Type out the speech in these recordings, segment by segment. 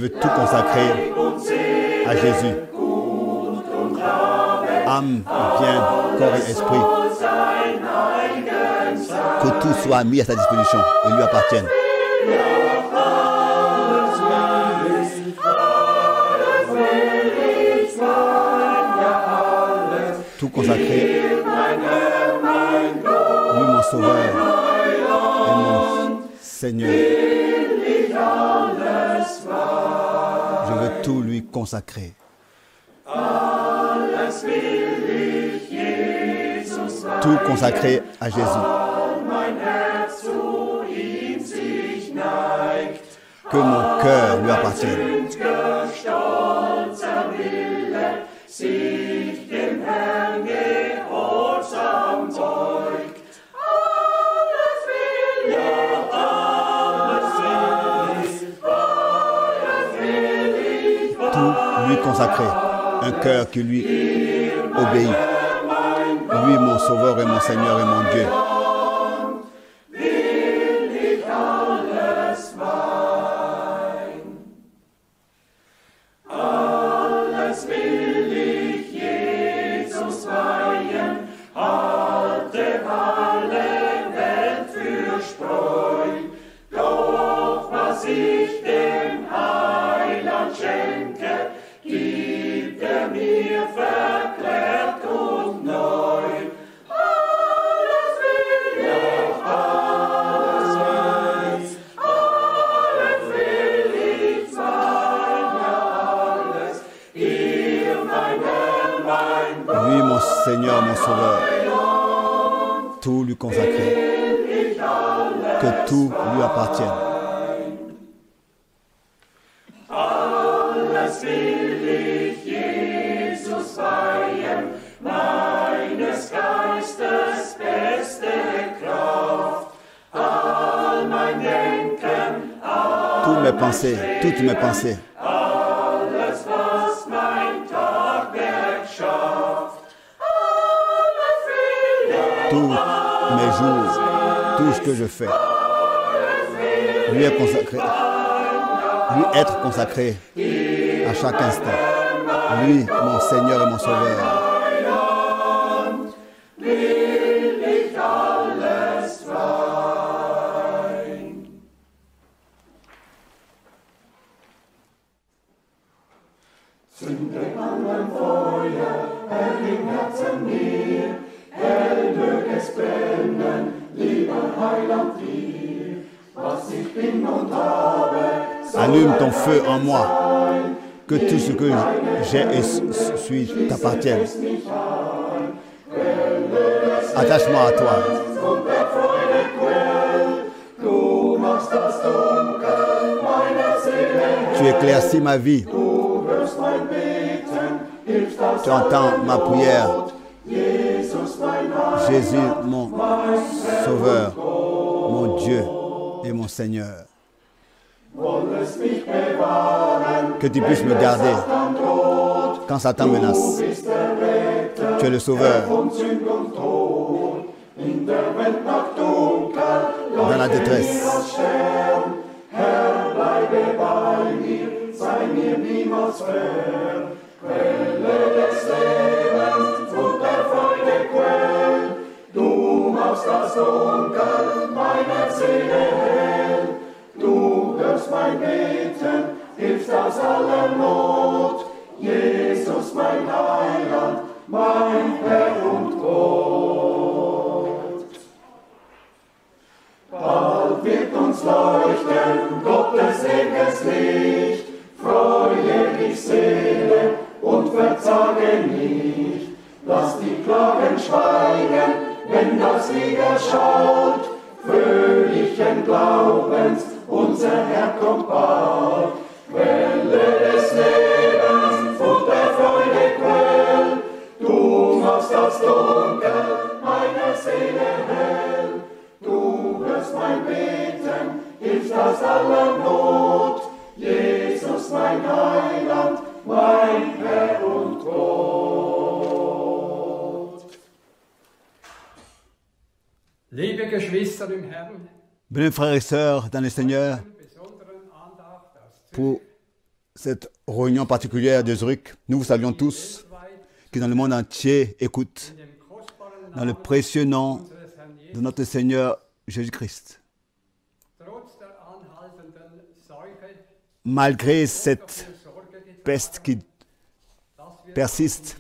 veux tout consacrer à Jésus. Âme, bien, corps et esprit. Que tout soit mis à sa disposition et lui appartienne. Tout consacré. Lui, mon Sauveur et mon Seigneur. Je veux tout lui consacrer. Tout consacré à Jésus. Que mon cœur lui appartienne. Tout lui consacrer. Un cœur qui lui obéit. Lui, mon Sauveur et mon Seigneur et mon Dieu. Lui, mon Seigneur, mon Sauveur, tout lui consacrer, que tout lui appartienne. Alles will ich Jesus weihen, meines Geistes beste Kraft, all mein Denken, toutes mes pensées, toutes mes pensées. Tous mes jours, tout ce que je fais, lui est consacré, lui être consacré à chaque instant. Lui, mon Seigneur et mon Sauveur. Allume ton feu en moi, que tout ce que j'ai et suis t'appartienne. Attache-moi à toi. Tu éclaircis ma vie. Tu entends ma prière. Jésus, mon Sauveur, mon Dieu et mon Seigneur. Que tu puisses me garder quand Satan menace. Tu es le Sauveur. Dans la détresse. Das Dunkel meiner Seele hell. Du hörst mein Beten, hilfst aus aller Not. Jesus, mein Heiland, mein Herr und Gott. Bald wird uns leuchten Gottes ewiges Licht. Freue dich, Seele, und verzage nicht. Lass die Klagen schweigen, wenn das Lied erschaut, fröhlichen Glaubens, unser Herr kommt bald. Quelle des Lebens und der Freude Quell, du machst das Dunkel meiner Seele hell. Du hörst mein Beten, hilfst aus aller Not. Jesus, mein Heiland, mein Herr und Gott. Liebe Geschwister im Herrn, Bien, frères et sœurs dans le Seigneur, pour cette réunion particulière de Zurich. Nous vous saluons tous qui dans le monde entier écoutent dans le précieux nom de notre Seigneur Jésus-Christ. Malgré cette peste qui persiste,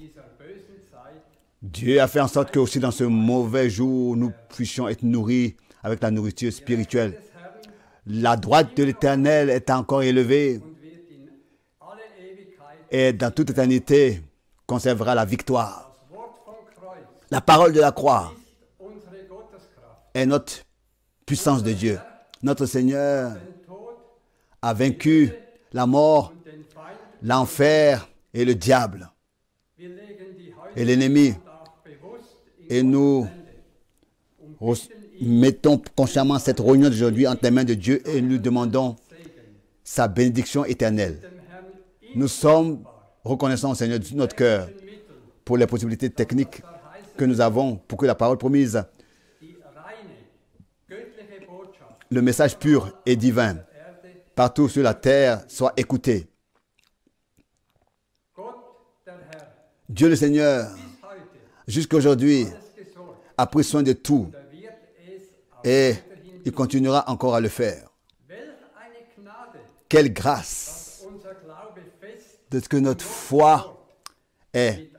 Dieu a fait en sorte que aussi dans ce mauvais jour, nous puissions être nourris avec la nourriture spirituelle. La droite de l'Éternel est encore élevée et dans toute éternité conservera la victoire. La parole de la croix est notre puissance de Dieu. Notre Seigneur a vaincu la mort, l'enfer et le diable et l'ennemi. Et nous mettons consciemment cette réunion d'aujourd'hui entre les mains de Dieu et nous demandons sa bénédiction éternelle. Nous sommes reconnaissants au Seigneur de notre cœur pour les possibilités techniques que nous avons pour que la parole promise, le message pur et divin, partout sur la terre, soit écouté. Dieu le Seigneur, jusqu'à aujourd'hui, a pris soin de tout et il continuera encore à le faire. Quelle grâce de ce que notre foi est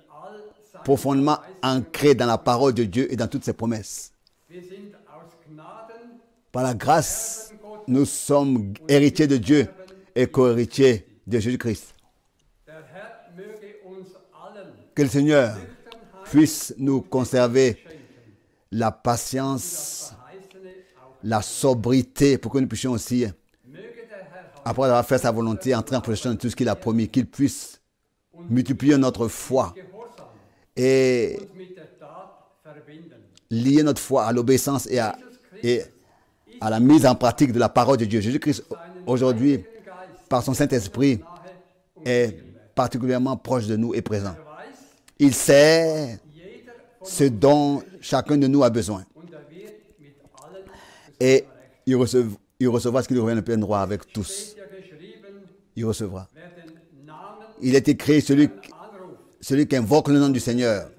profondément ancrée dans la parole de Dieu et dans toutes ses promesses. Par la grâce, nous sommes héritiers de Dieu et co-héritiers de Jésus-Christ. Que le Seigneur puisse nous conserver la patience, la sobriété, pour que nous puissions aussi, après avoir fait sa volonté, entrer en possession de tout ce qu'il a promis, qu'il puisse multiplier notre foi et lier notre foi à l'obéissance et à la mise en pratique de la parole de Dieu. Jésus-Christ, aujourd'hui, par son Saint-Esprit, est particulièrement proche de nous et présent. Il sait ce dont chacun de nous a besoin. Et il recevra ce qui lui revient de plein droit avec tous. Il recevra. Il est écrit, celui qui invoque le nom du Seigneur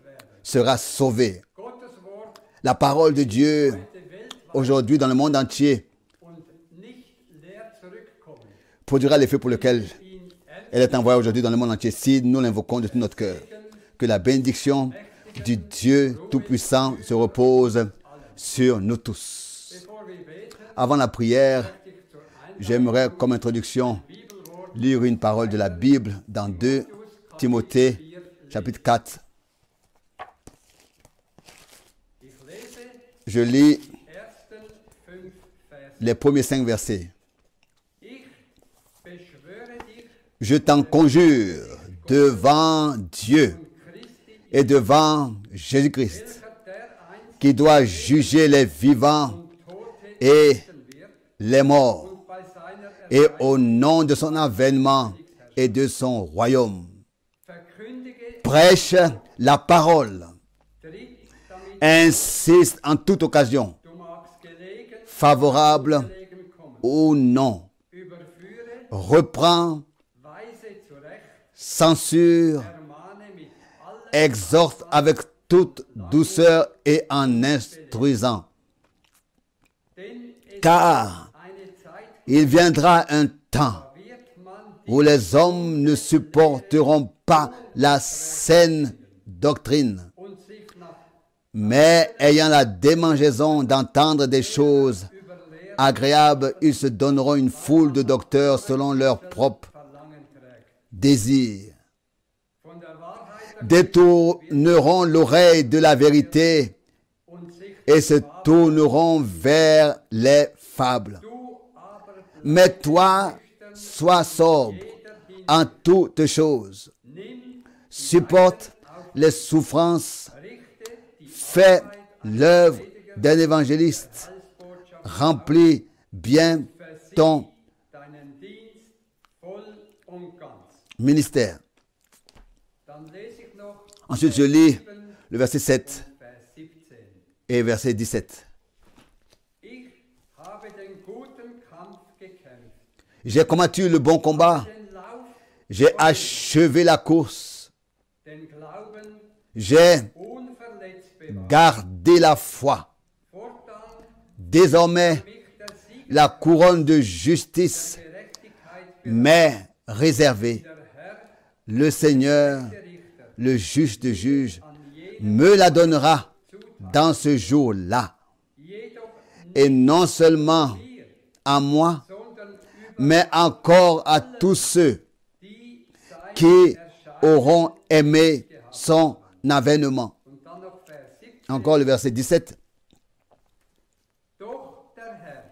sera sauvé. La parole de Dieu, aujourd'hui dans le monde entier, produira l'effet pour lequel elle est envoyée aujourd'hui dans le monde entier si nous l'invoquons de tout notre cœur. Que la bénédiction du Dieu Tout-Puissant se repose sur nous tous. Avant la prière, j'aimerais comme introduction lire une parole de la Bible dans 2 Timothée, chapitre 4. Je lis les premiers 5 versets. Je t'en conjure devant Dieu et devant Jésus-Christ, qui doit juger les vivants et les morts, et au nom de son avènement et de son royaume. Prêche la parole. Insiste en toute occasion, favorable ou non. Reprend, censure, exhorte avec toute douceur et en instruisant. Car il viendra un temps où les hommes ne supporteront pas la saine doctrine, mais ayant la démangeaison d'entendre des choses agréables, ils se donneront une foule de docteurs selon leur propre désir. Détourneront l'oreille de la vérité et se tourneront vers les fables. Mais toi, sois sobre en toutes choses. Supporte les souffrances. Fais l'œuvre d'un évangéliste. Remplis bien ton ministère. Ensuite, je lis le verset 7 et verset 17. J'ai combattu le bon combat. J'ai achevé la course. den Glauben J'ai unverletzt bewahrt. gardé la foi. Fortan Désormais, mich der Sieg la couronne de justice der Gerechtigkeit m'est réservée. der Herr, Le Seigneur, der Richter, le juste juge, an jedem me la donnera dans ce jour-là. jedoch Et non seulement à moi, sondern über mais encore à tous ceux die sein qui Erscheinen. auront aimé son avènement. Und dann noch Vers 17. Encore le verset 17. Doch der Herr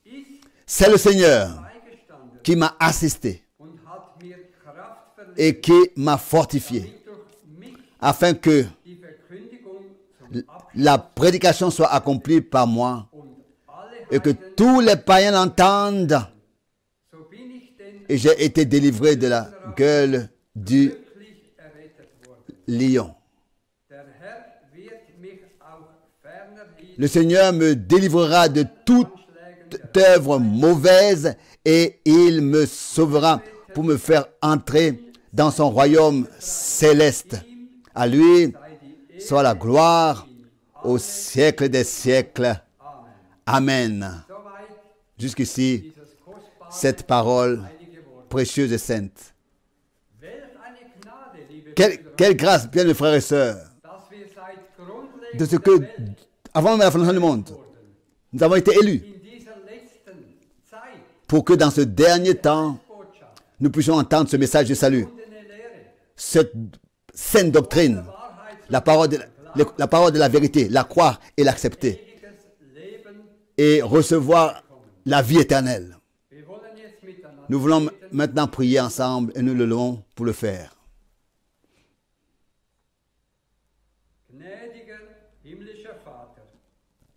ist C'est le Seigneur beigestanden qui m'a assisté und hat mir Kraft verliehen, et qui m'a fortifié damit durch mich afin que die Verkündigung zum Abschluss la prédication soit accomplie par moi und alle et que Heiden, tous les païens l'entendent. so bin ich denn Et j'ai été délivré de la gueule du wirklich errettet worden. lion. Der Herr wird mich auch ferner Le Seigneur me délivrera de toute Anschlägen œuvre mauvaise et il me sauvera pour me faire entrer dans son royaume céleste. À lui soit la gloire au siècle des siècles. Amen. Soweit Jusqu'ici, dieses kostbare cette parole heilige Wort. précieuse et sainte. Welch eine Gnade, liebe Quelle grâce, bien mes frères et sœurs, dass wir seit Grundlegung de ce que, avant même la fondation du monde, nous avons été élus in dieser letzten Zeit pour que dans ce dernier temps, Botschaft nous puissions entendre ce message de salut, und eine Lehre, cette sainte doctrine, Wahrheit, la parole de la vérité, la croire et l'accepter ewiges Leben. et recevoir la vie éternelle. Wir wollen jetzt miteinander Nous voulons maintenant prier ensemble et nous le louons pour le faire. gnädiger himmlischer Vater,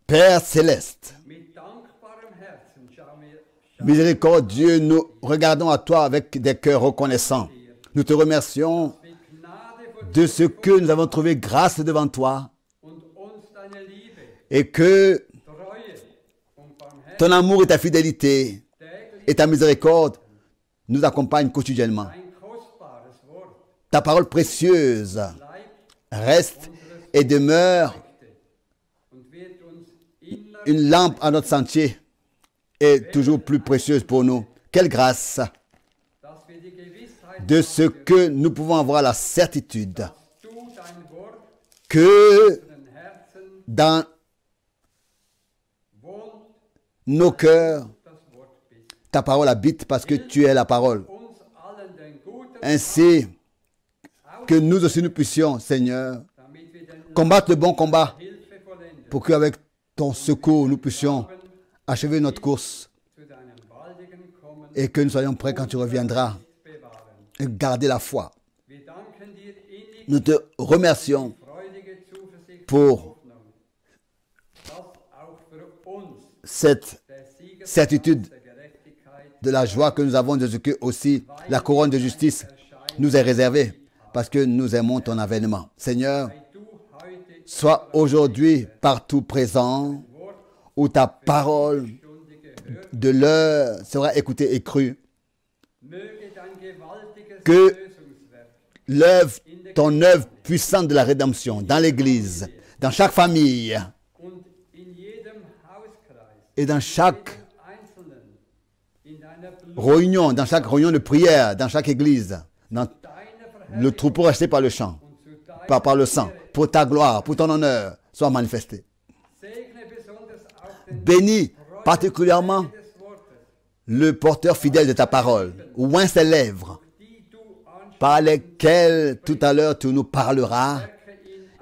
Père céleste, mit dankbarem Herzen schauen wir miséricordieux, nous regardons à toi avec des cœurs reconnaissants. Nous te remercions wie Gnade vor de ce que nous avons trouvé grâce devant toi und uns deine Liebe, et que Treue und Barmherzigkeit ton amour et ta fidélité täglich et ta miséricorde nous accompagnent quotidiennement. ein kostbares Wort Ta parole précieuse bleibt reste et demeure und wird uns immer, une lampe à notre sentier et toujours plus précieuse pour nous. Quelle grâce dass wir die Gewissheit de ce que nous pouvons avoir la certitude du dein Wort que in den Herzen dans wohnt, nos cœurs, das Wort bist. ta parole habite parce que tu es la parole. Uns allen den guten Ainsi que nous aussi nous puissions, Seigneur, damit wir den combattre le bon combat Hilfe vollenden pour qu'avec ton secours, nous puissions achever notre course zu deinem baldigen Kommen et que nous soyons prêts quand tu reviendras bewahren. et garder la foi. Wir danken dir innig Nous te remercions freudige Zuversicht pour Hoffnung, dass auch für uns cette der Sieger certitude der Gerechtigkeit de la joie que nous avons de ce que aussi la couronne de justice nous est réservée parce que nous aimons ton avènement. Seigneur, sei du heute sois aujourd'hui partout présent où ta parole Stunde gehört. de l'heure sera écoutée et crue. Möge dein gewaltiges Que Lösungswerk ton œuvre puissante de la rédemption dans l'Église, dans chaque famille und in jedem Hauskreis, et dans chaque Einzelnen, in deiner réunion, dans chaque réunion de prière, dans chaque Église, dans deiner Verherrlichung le troupeau racheté par le chant, zu deiner par le sang, pour ta gloire, pour ton honneur, soit manifesté. Segne besonders auch den Bénis particulièrement des Wortes, le porteur fidèle de ta parole, oint ses lèvres, die du ansprichst, par lesquelles tout à l'heure tu nous parleras, ihn.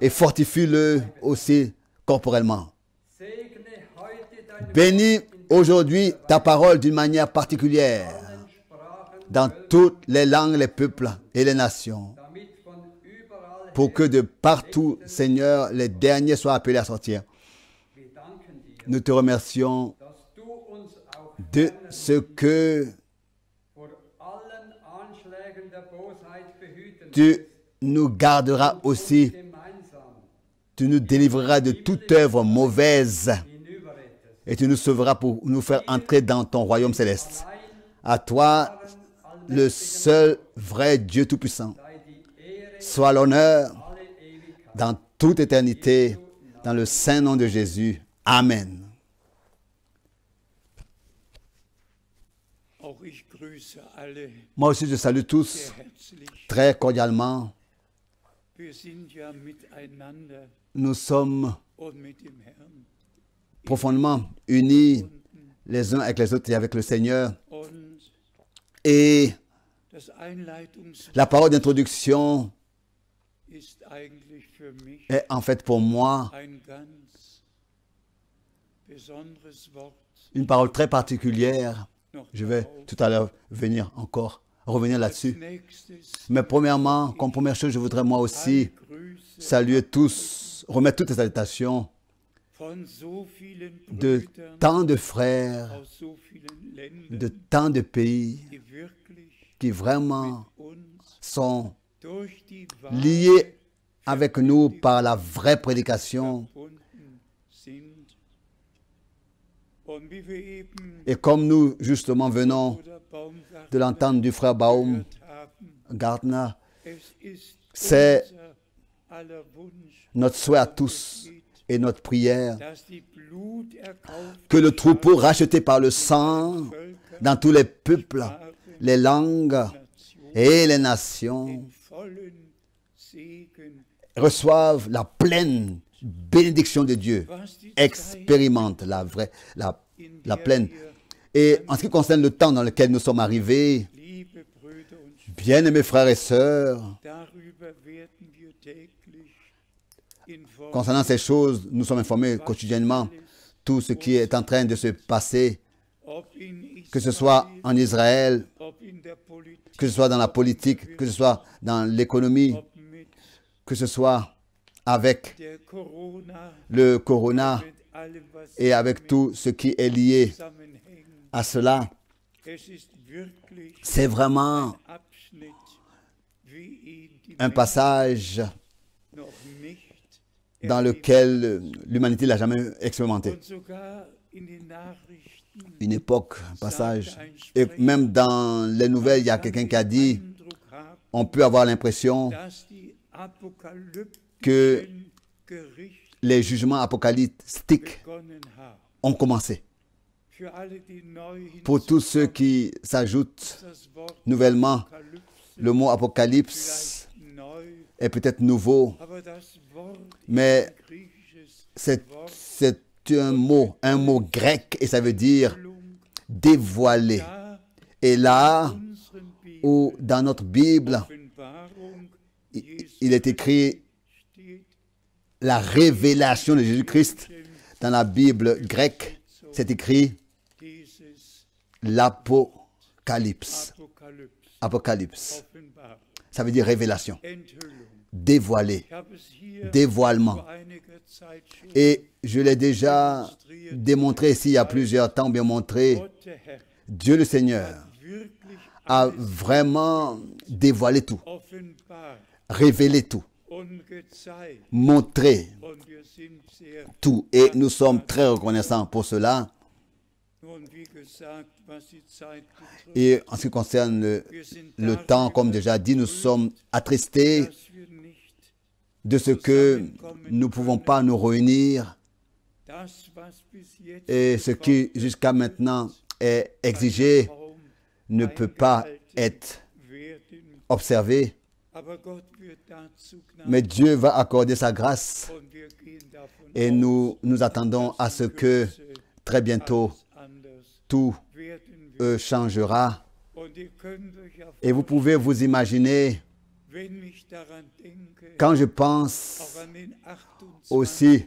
et fortifie-le aussi corporellement. Segne heute dein Bénis aujourd'hui ta parole d'une manière particulière Sprachen, dans toutes les langues, les peuples et les nations, damit von überall pour que de partout, Seignher, les derniers soient appelés à sortir. wir danken dir, Nous te remercions dass du uns auch de ce que vor allen Anschlägen der Bosheit behüten tu nous garderas aussi, gemeinsam tu nous délivreras de toute œuvre mauvaise hinüberrettest. et tu nous sauveras pour nous faire entrer dans ton royaume céleste. À toi, le seul vrai Dieu Tout-Puissant, sei die Ehre soit l'honneur alle Ewigkeit. dans toute éternité, dans le saint nom de Jésus. Amen. Auch ich grüße alle Moi aussi, je salue tous sehr herzlich. très cordialement. Wir sind ja miteinander Nous sommes und mit dem Herrn. profondément unis les uns avec les autres et avec le Seigneur. Und Et das Einleitungswort la parole d'introduction ist eigentlich für mich est en fait pour moi ein ganz besonderes Wort. une parole très particulière. Noch Je vais darauf. tout à l'heure revenir Als là-dessus. nächstes Mais premièrement, comme première chose, je voudrais moi aussi alle Grüße saluer tous, remettre toutes les salutations von so vielen de Brüdern tant de frères, aus so vielen Ländern, de tant de pays die wirklich qui vraiment mit uns sont durch die liés Wahrheit avec nous par la vraie prédication. verbunden sind. Und wie wir eben Et comme nous, justement, venons Bruder Baumgartner de l'entendre du frère gehört haben, Baumgartner, es ist c'est unser aller Wunsch, notre souhait à tous et notre prière dass die bluterkauften que le troupeau racheté par le sang Völker dans tous les peuples, les langues Nationen et les nations den vollen Segen, reçoivent la pleine bénédiction de Dieu, was die Zeit, expérimentent la in la der pleine. wir, Et en ce qui concerne le temps dans lequel nous sommes arrivés, liebe Brüder und Schwestern, bien-aimés frères et sœurs, darüber werden wir täglich informiert. concernant ces choses, nous sommes informés quotidiennement. Tout ce qui est en train de se passer, Ob in que ce soit Israel, en Israël, ob in der Politik, que ce soit dans la politique, que ce soit dans l'économie, ob mit que ce soit avec der Corona, le corona mit allem, was et avec tout ce qui est lié zusammenhängt. à cela. Es ist wirklich C'est vraiment ein Abschnitt, wie ihn die un passage noch nicht dans lequel l'humanité l'a jamais expérimenté. und sogar in den Nachrichten Une époque, un passage. Et même dans les nouvelles, il y a quelqu'un qui a dit, Eindruck haben, on peut avoir l'impression dass die apokalyptischen que Gerichte les jugements apocalyptiques begonnen haben. ont commencé. Für alle, die neu Pour tous ceux qui s'ajoutent das Wort nouvellement, Apokalypse le mot apocalypse vielleicht neu, est peut-être nouveau, aber das Wort mais ist ein griechisches c'est un mot grec et ça veut dire Wort. dévoiler. Da Et là unseren Bibel où dans notre Bible, Offenbarung il est écrit steht, la révélation de Jésus-Christ. Dans la Bible grecque, c'est écrit dieses l'apocalypse. Apokalypse, Apocalypse. Offenbarung, Ça veut dire révélation, Enthüllung. dévoiler, Ich habe es hier dévoilement. vor einiger Zeit schon Et je l'ai déjà démontré ici il y a plusieurs temps, bien montré. Gott, der Herr, Dieu le Seigneur wirklich a alles vraiment dévoilé tout, offenbar révélé tout, und gezeigt. montré Und wir sind sehr, tout. Et nous sommes très reconnaissants pour cela. nun wie gesagt, was die Zeit betrifft, Et en ce qui concerne wir sind le temps, comme déjà dit, nous sommes attristés dass wir nicht de ce que nous ne pouvons pas nous réunir das, was bis jetzt et ce qui jusqu'à maintenant est exigé kaum ne peut pas être werden. observé. Aber Gott wird dazu Mais Gnade Dieu va accorder sa grâce und wir gehen davon et nous attendons à ce que très bientôt anders tout werden wir. changera. Und ihr könnt euch ja Et vous pouvez vous imaginer, wenn ich daran denke, quand je pense auch an den 28. aussi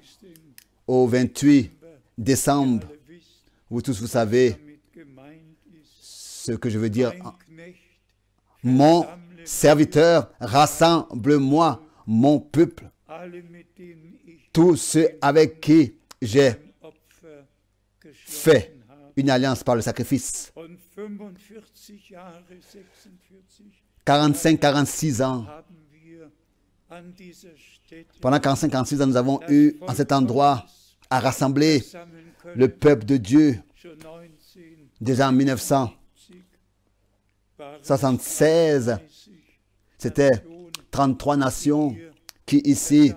au 28 décembre, alle wisst, vous tous vous savez damit gemeint ist, ce que je veux dire. ein Knecht, Mon serviteur, rassemble-moi, mon peuple, alle mit denen ich tous ceux avec qui j'ai ein Opfer fait geschlossen habe. une alliance par le sacrifice. Und 45 Jahre, 46 45-46 ans. haben wir an dieser Stätte Pendant 45-46 ans, nous avons eu en cet endroit à rassembler sammeln können, le peuple de Dieu. schon 1970. Déjà en 1970, 1976, c'était 33 nations qui ici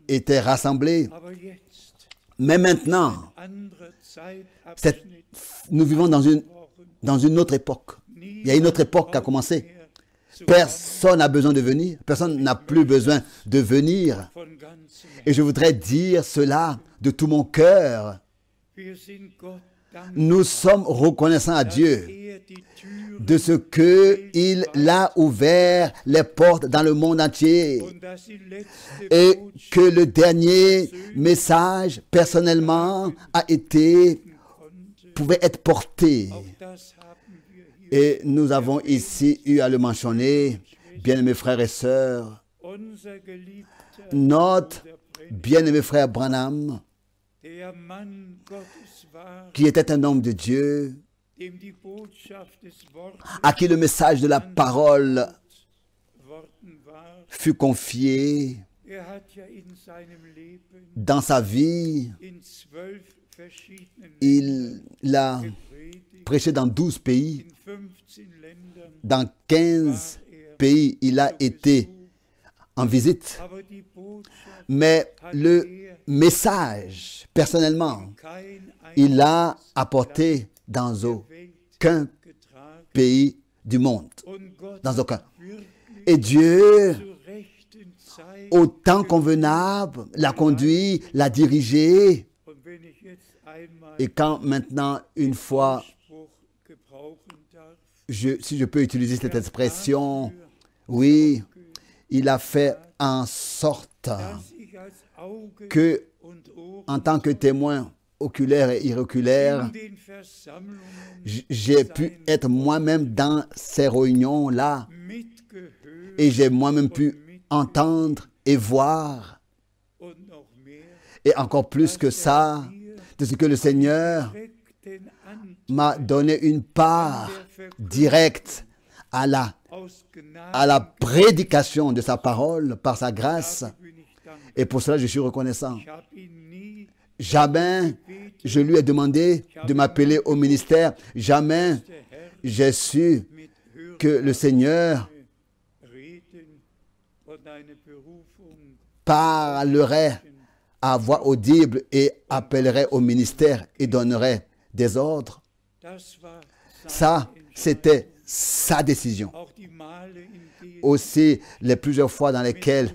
étaient rassemblées. Mais maintenant, nous vivons dans une autre époque. Il y a une autre époque qui a commencé. Personne n'a besoin de venir. Personne n'a plus besoin de venir. Et je voudrais dire cela de tout mon cœur. Nous sommes reconnaissants à Dieu de ce qu'il a ouvert les portes dans le monde entier et que le dernier message personnellement pouvait être porté. Et nous avons ici eu à le mentionner, bien-aimés frères et sœurs, notre bien-aimé frère Branham, qui était un homme de Dieu, à qui le message de la parole fut confié dans sa vie. Il a prêché dans 12 pays. Dans 15 pays, il a été en visite. Mais le message, personnellement, il l'a apporté dans aucun pays du monde. Dans aucun. Et Dieu, au temps convenable, l'a conduit, l'a dirigé. Et quand maintenant, une fois, si je peux utiliser cette expression, oui, il a fait en sorte que, en tant que témoin oculaire et iroculaire, j'ai pu être moi-même dans ces réunions-là et j'ai moi-même pu entendre et voir, et encore plus que ça, de ce que le Seigneur m'a donné une part directe à la prédication de sa parole par sa grâce. Et pour cela, je suis reconnaissant. Jamais je lui ai demandé de m'appeler au ministère. Jamais j'ai su que le Seigneur parlerait à voix audible et appellerait au ministère et donnerait des ordres. Ça, c'était sa décision. Aussi, les plusieurs fois dans lesquelles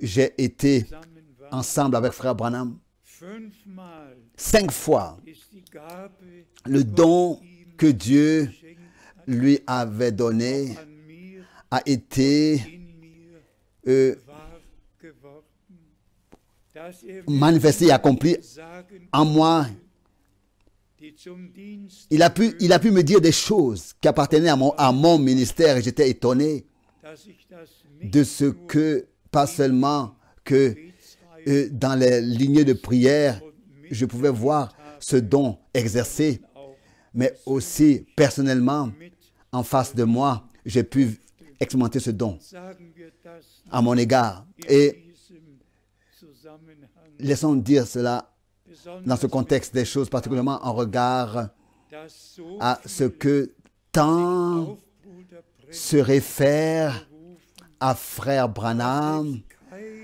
j'ai été ensemble avec frère Branham, 5 fois, le don que Dieu lui avait donné a été manifesté et accompli en moi. Il a pu me dire des choses qui appartenaient à mon ministère et j'étais étonné de ce que, pas seulement que dans les lignées de prière, je pouvais voir ce don exercé, mais aussi personnellement, en face de moi, j'ai pu expérimenter ce don à mon égard. Et laissons dire cela dans ce contexte des choses, particulièrement en regard à ce que tant se réfèrent à frère Branham,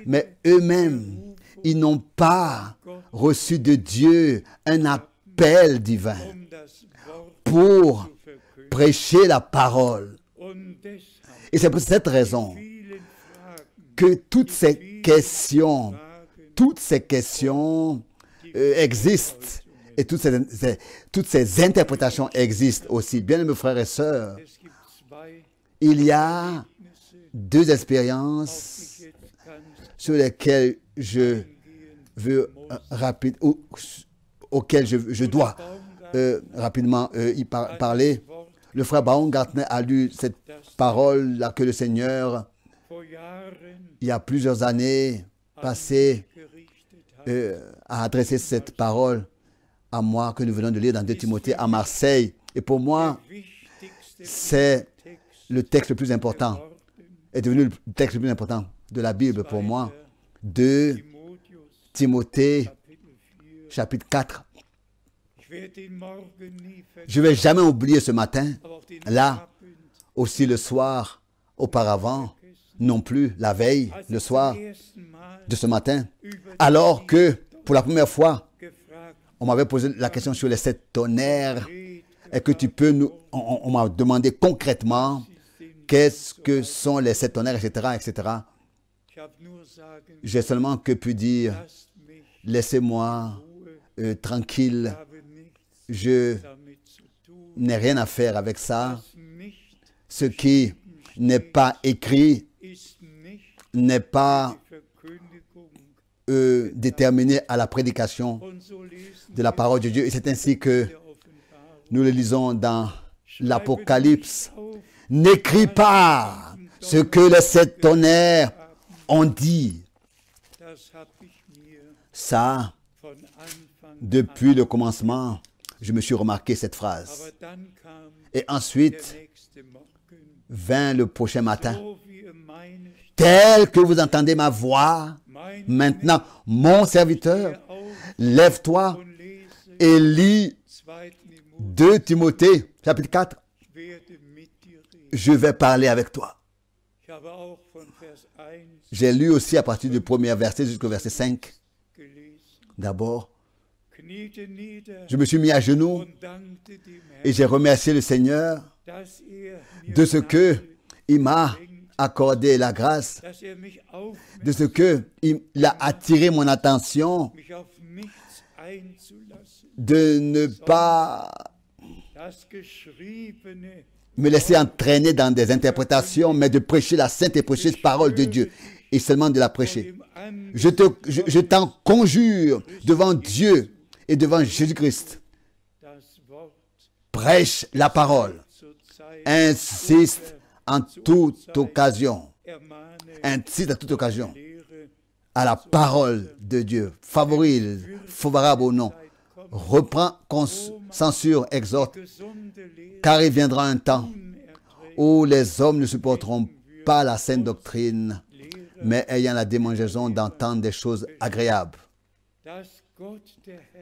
mais eux-mêmes, ils n'ont pas reçu de Dieu un appel divin pour prêcher la parole. Et c'est pour cette raison que toutes ces questions existent et toutes ces interprétations existent aussi. Bien, mes frères et sœurs, il y a 2 expériences sur lesquelles je veux auxquelles je dois rapidement y parler. Le frère Baumgartner a lu cette parole-là que le Seigneur, il y a plusieurs années passées, a adressé cette parole à moi que nous venons de lire dans 2 Timothée à Marseille. Et pour moi, c'est le texte le plus important, est devenu le texte le plus important de la Bible pour moi. 2 Timothée, chapitre 4. Je ne vais jamais oublier ce matin, là, aussi le soir, auparavant, non plus, la veille, le soir de ce matin, alors que, pour la première fois, on m'avait posé la question sur les 7 tonnerres, et que tu peux nous... On m'a demandé concrètement, qu'est-ce que sont les 7 tonnerres, etc., etc. J'ai seulement que pu dire, laissez-moi tranquille, je n'ai rien à faire avec ça. Ce qui n'est pas écrit n'est pas déterminé à la prédication de la parole de Dieu. Et c'est ainsi que nous le lisons dans l'Apocalypse. N'écris pas ce que les 7 tonnerres ont dit. Ça, depuis le commencement, je me suis remarqué cette phrase. Et ensuite, vint le prochain matin. Tel que vous entendez ma voix, maintenant, mon serviteur, lève-toi et lis 2 Timothée, chapitre 4. Je vais parler avec toi. J'ai lu aussi à partir du premier verset jusqu'au verset 5. D'abord, je me suis mis à genoux et j'ai remercié le Seigneur de ce qu'il m'a accordé la grâce, de ce qu'il a attiré mon attention, de ne pas me laisser entraîner dans des interprétations, mais de prêcher la sainte et précieuse parole de Dieu, et seulement de la prêcher. Je t'en conjure devant Dieu et devant Jésus-Christ. Prêche la parole. Insiste en toute occasion. Insiste à toute occasion à la parole de Dieu. Favorable au nom. Reprends, censure, exhorte. Car il viendra un temps où les hommes ne supporteront pas la saine doctrine, mais ayant la démangeaison d'entendre des choses agréables.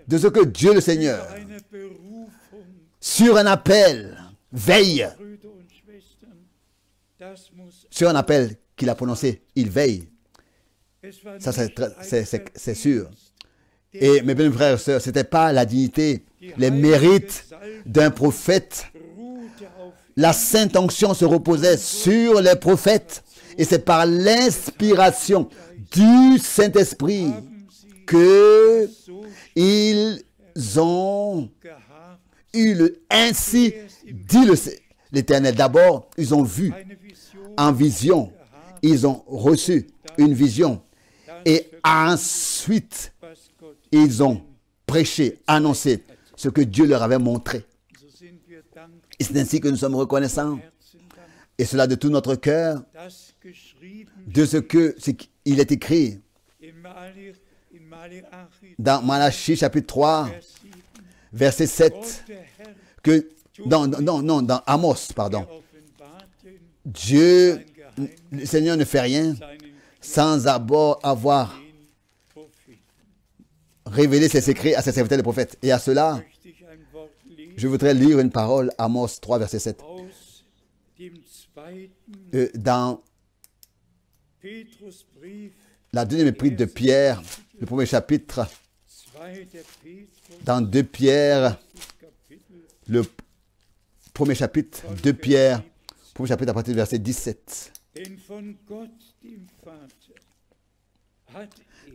De ce que Dieu le Seigneur, sur un appel, veille. Sur un appel qu'il a prononcé, il veille. Ça, c'est sûr. Et mes bien frères et sœurs, ce n'était pas la dignité, les mérites d'un prophète. La sainte onction se reposait sur les prophètes. Et c'est par l'inspiration du Saint-Esprit qu'ils ont eu ainsi dit l'Éternel. D'abord, ils ont vu en vision. Ils ont reçu une vision. Et ensuite, ils ont prêché, annoncé ce que Dieu leur avait montré. Et c'est ainsi que nous sommes reconnaissants. Et cela de tout notre cœur, de ce qu'il est écrit dans Malachie chapitre 3, verset 7, dans Amos, pardon. Dieu, le Seigneur ne fait rien sans d'abord avoir révélé ses secrets à ses serviteurs les prophètes. Et à cela, je voudrais lire une parole, Amos 3, verset 7. Dans la deuxième épître de Pierre, le premier chapitre, dans 2 Pierre, le premier chapitre, 2 Pierre, premier chapitre à partir du verset 17.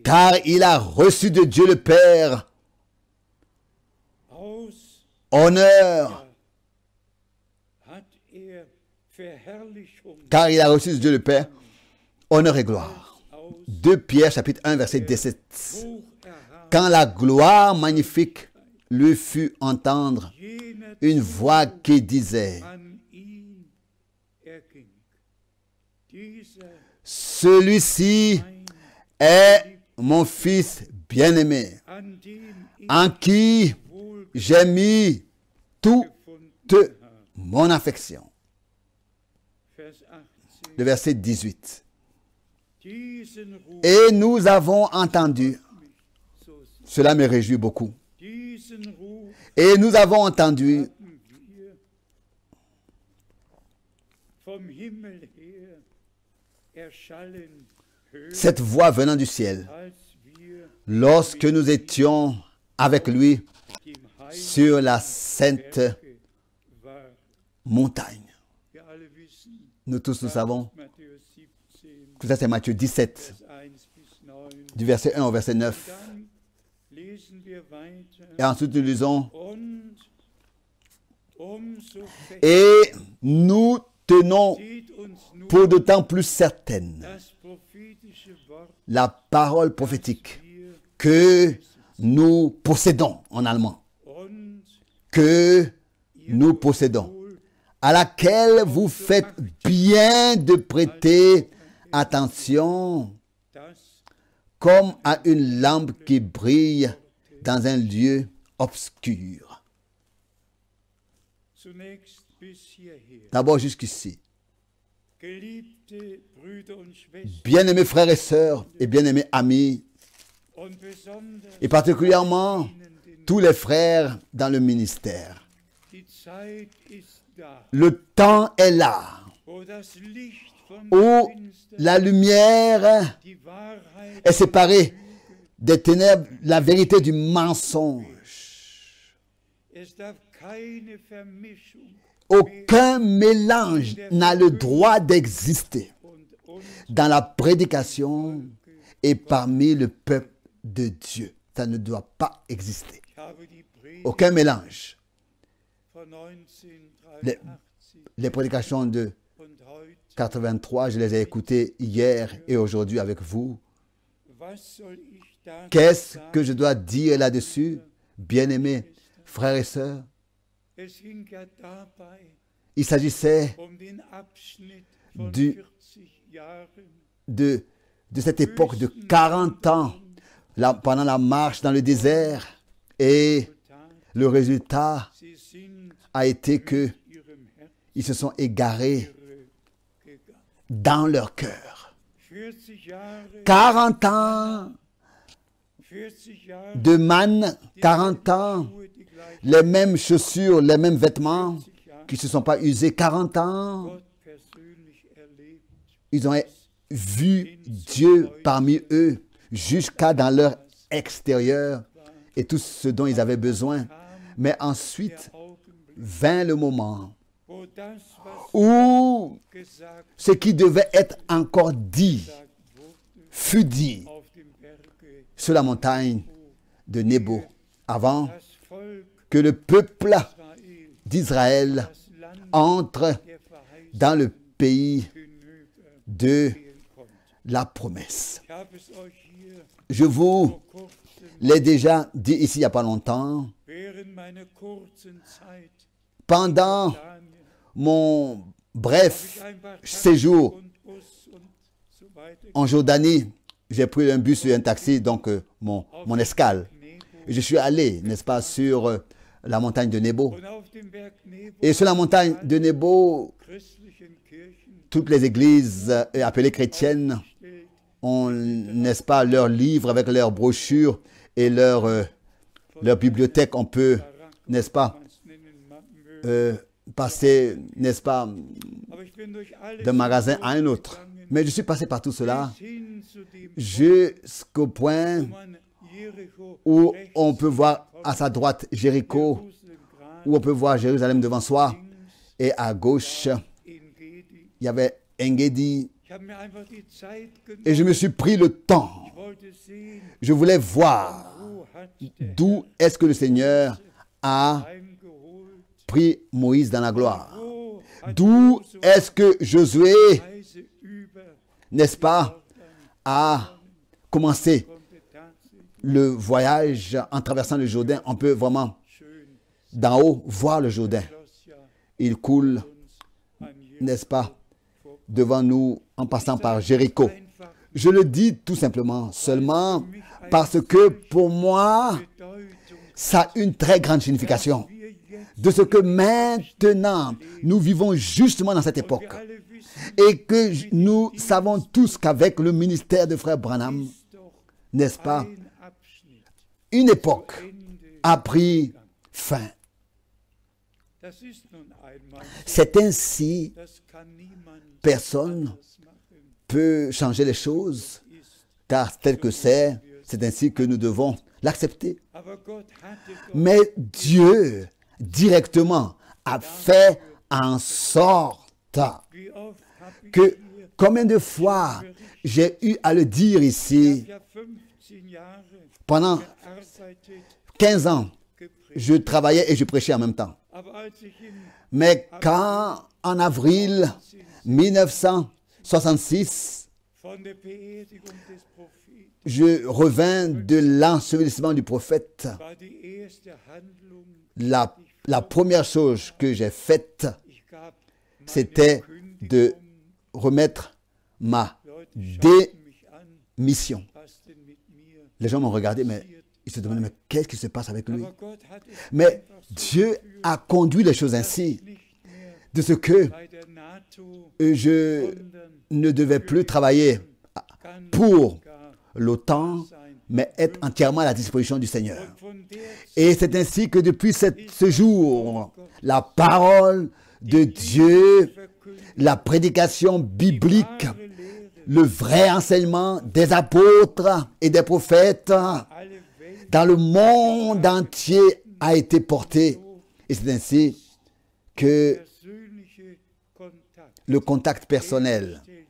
Car il a reçu de Dieu le Père honneur. Car il a reçu de Dieu le Père honneur et gloire. 2 Pierre chapitre 1 verset 17. Quand la gloire magnifique lui fut entendre une voix qui disait: celui-ci est mon fils bien-aimé, en qui j'ai mis toute mon affection. Le verset 18. Et nous avons entendu, cela me réjouit beaucoup, Et nous avons entendu vom Himmel her erschallen hören, cette voix venant du ciel als wir lorsque nous étions avec lui im Heiligen sur la sainte Berge waren. montagne. Wir alle wissen, Nous tous, nous savons Matthäus 17, que ça c'est Matthieu 17, Vers 1 bis 9. du verset 1 au verset 9. Dann lesen wir weiter. Et ensuite nous lisons, Und umso fester et nous tenons steht uns nun pour d'autant plus certaine das prophetische Wort, la parole prophétique wir que nous possédons en allemand, und que nous possédons, wohl à laquelle vous faites bien de prêter attention das comme à une lampe qui brille dans un lieu obscur. zunächst bis hierher. D'abord jusqu'ici. Geliebte Brüder und Schwestern Bien-aimés frères et sœurs et bien-aimés amis, und besonders et particulièrement ihnen den tous les frères dans le ministère. die Zeit ist da, Le temps est là wo das Licht vom où Finster, la lumière die Wahrheit est séparée des ténèbres, la vérité du mensonge. es darf keine Vermischung Aucun mélange n'a le droit d'exister und uns dans la prédication et parmi le peuple de Dieu. Ça ne doit pas exister. ich habe die Predigt Aucun mélange. von Les, 1983 les prédications de und heute, 83, je les ai écoutées hier et aujourd'hui avec vous. was soll ich da Qu'est-ce sagen? que je dois dire là-dessus, bien-aimés frères et sœurs? Es ging ja dabei Il s'agissait den Abschnitt von Du- 40 Jahren de cette époque de 40 ans pendant la marche dans le désert. Et Tat. le résultat Sie sind a été que ihrem Herzen ils se sont égarés gegangen. dans leur cœur. 40 Jahre, 40 ans 40 Jahre, de manne, 40 ans, Schuhe, die gleich les mêmes chaussures, les mêmes vêtements 40 Jahre qui ne se sont pas usés. 40 ans, Gott persönlich erlebt. ils ont vu Dieu parmi eux jusqu'à dans leur extérieur et tout ce dont ils avaient besoin. Mais ensuite Augenblick, vint le moment wo das, was où gesagt ce qui devait être encore dit wurde, fut dit auf dem Berge, sur la montagne de Nebo avant das Volk que le peuple Israel, d'Israël das Land entre der Verheißung dans le pays hinüber de gehen konnte. la promesse. Ich habe es euch hier Je vous vor kurzem, l'ai déjà dit ici il n'y a pas longtemps, während meiner kurzen Zeit, pendant Daniel, mon bref ich einfach séjour und Bus und so weiter en Jordanie, j'ai pris un bus et un taxi, donc mon escale. Nebo Et je suis allé, n'est-ce pas, sur la montagne de Nebo. und auf dem Berg Nebo Et sur la montagne de Nebo, christlichen Kirchen toutes les églises appelées chrétiennes stellt, ont, n'est-ce pas, leurs livres avec leurs brochures et leur bibliothèque. On peut, n'est-ce pas, man es nennen möge. passer, n'est-ce pas, Aber ich bin durch alles d'un magasin à un autre. Mais je suis passé par tout cela bis hin zu dem jusqu'au point man Jericho où rechts on peut voir à sa droite Jéricho, Jerusalem grad où on peut voir Jérusalem devant soi, et à gauche, in Gedi. il y avait Engedi, Ich habe mir einfach die Zeit genommen. et je me suis pris le temps. Ich wollte sehen, Je voulais voir wo hat der d'où est-ce que le Seigneur a heimgeholt, pris Moïse dans la gloire. wo hat D'où Josua est-ce que Josué, die Reise über n'est-ce pas, a commencé konnte tatsächlich le voyage en traversant le Jourdain. On peut vraiment, schön d'en haut, voir le Jourdain. Schloss ja Il coule, uns an Jericho n'est-ce pas, vor. devant nous en passant par Jéricho. Einfach Je le dis tout simplement, seulement parce que pour moi, Bedeutung, ça a une très grande signification wir jetzt de ce que maintenant nous vivons justement dans cette époque. wir alle wissen, Et que nous savons tous qu'avec le ministère de frère Branham, doch n'est-ce pas, ein Abschnitt une époque Ende a pris fin. Das ist nun einmal, C'est ainsi, das kann niemand personne anders machen. peut changer les choses, car tel que c'est ainsi que nous devons l'accepter. Aber Gott hatte doch Mais Dieu, directement, a fait en sorte wie oft habe ich que, hier, combien de fois j'ai eu à le dire ici, ja 15 Jahre pendant gearbeitet, 15 ans, gepredigt. je travaillais et je prêchais en même temps. Aber als ich in Mais quand, en avril 1966, von der Beerdigung des Propheten je revins de l'ensevelissement du prophète, war die erste Handlung, la première chose que j'ai faite, ich gab c'était de remettre ma Leute schauten mich an, démission. was denn mit mir? Les gens m'ont regardé, mais ils se demandaient, mais qu'est-ce qui se passe avec lui? Aber Gott hat es Mais einfach so Dieu a conduit les choses ainsi, nicht mehr de ce que bei der NATO, je sondern ne devais plus travailler ganz pour gar l'OTAN, mais être entièrement à la disposition du Seigneur. von der Et c'est ainsi que depuis ce jour, la parole de Dieu, la prédication biblique, wahre Lehre le vrai enseignement des apôtres et des prophètes alle Welt dans le monde entier a été porté. Et c'est ainsi que persönliche Kontakt le contact personnel hergestellt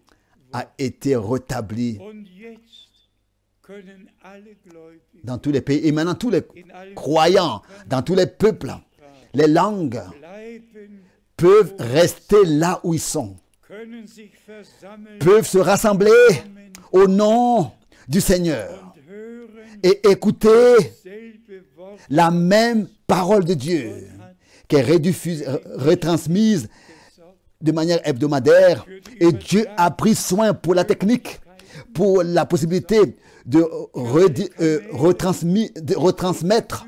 a été rétabli und jetzt können alle Gläubigen dans tous les pays. Et maintenant, tous les in allen croyants, dans tous les peuples, les langues bleiben, peuvent rester là où ils sont, können sich versammeln peuvent se rassembler au nom du Seigneur und hören et écouter selbe Wort la même parole de Dieu qui est retransmise de manière hebdomadaire. Et Dieu a pris soin pour la technique, pour la possibilité de retransmettre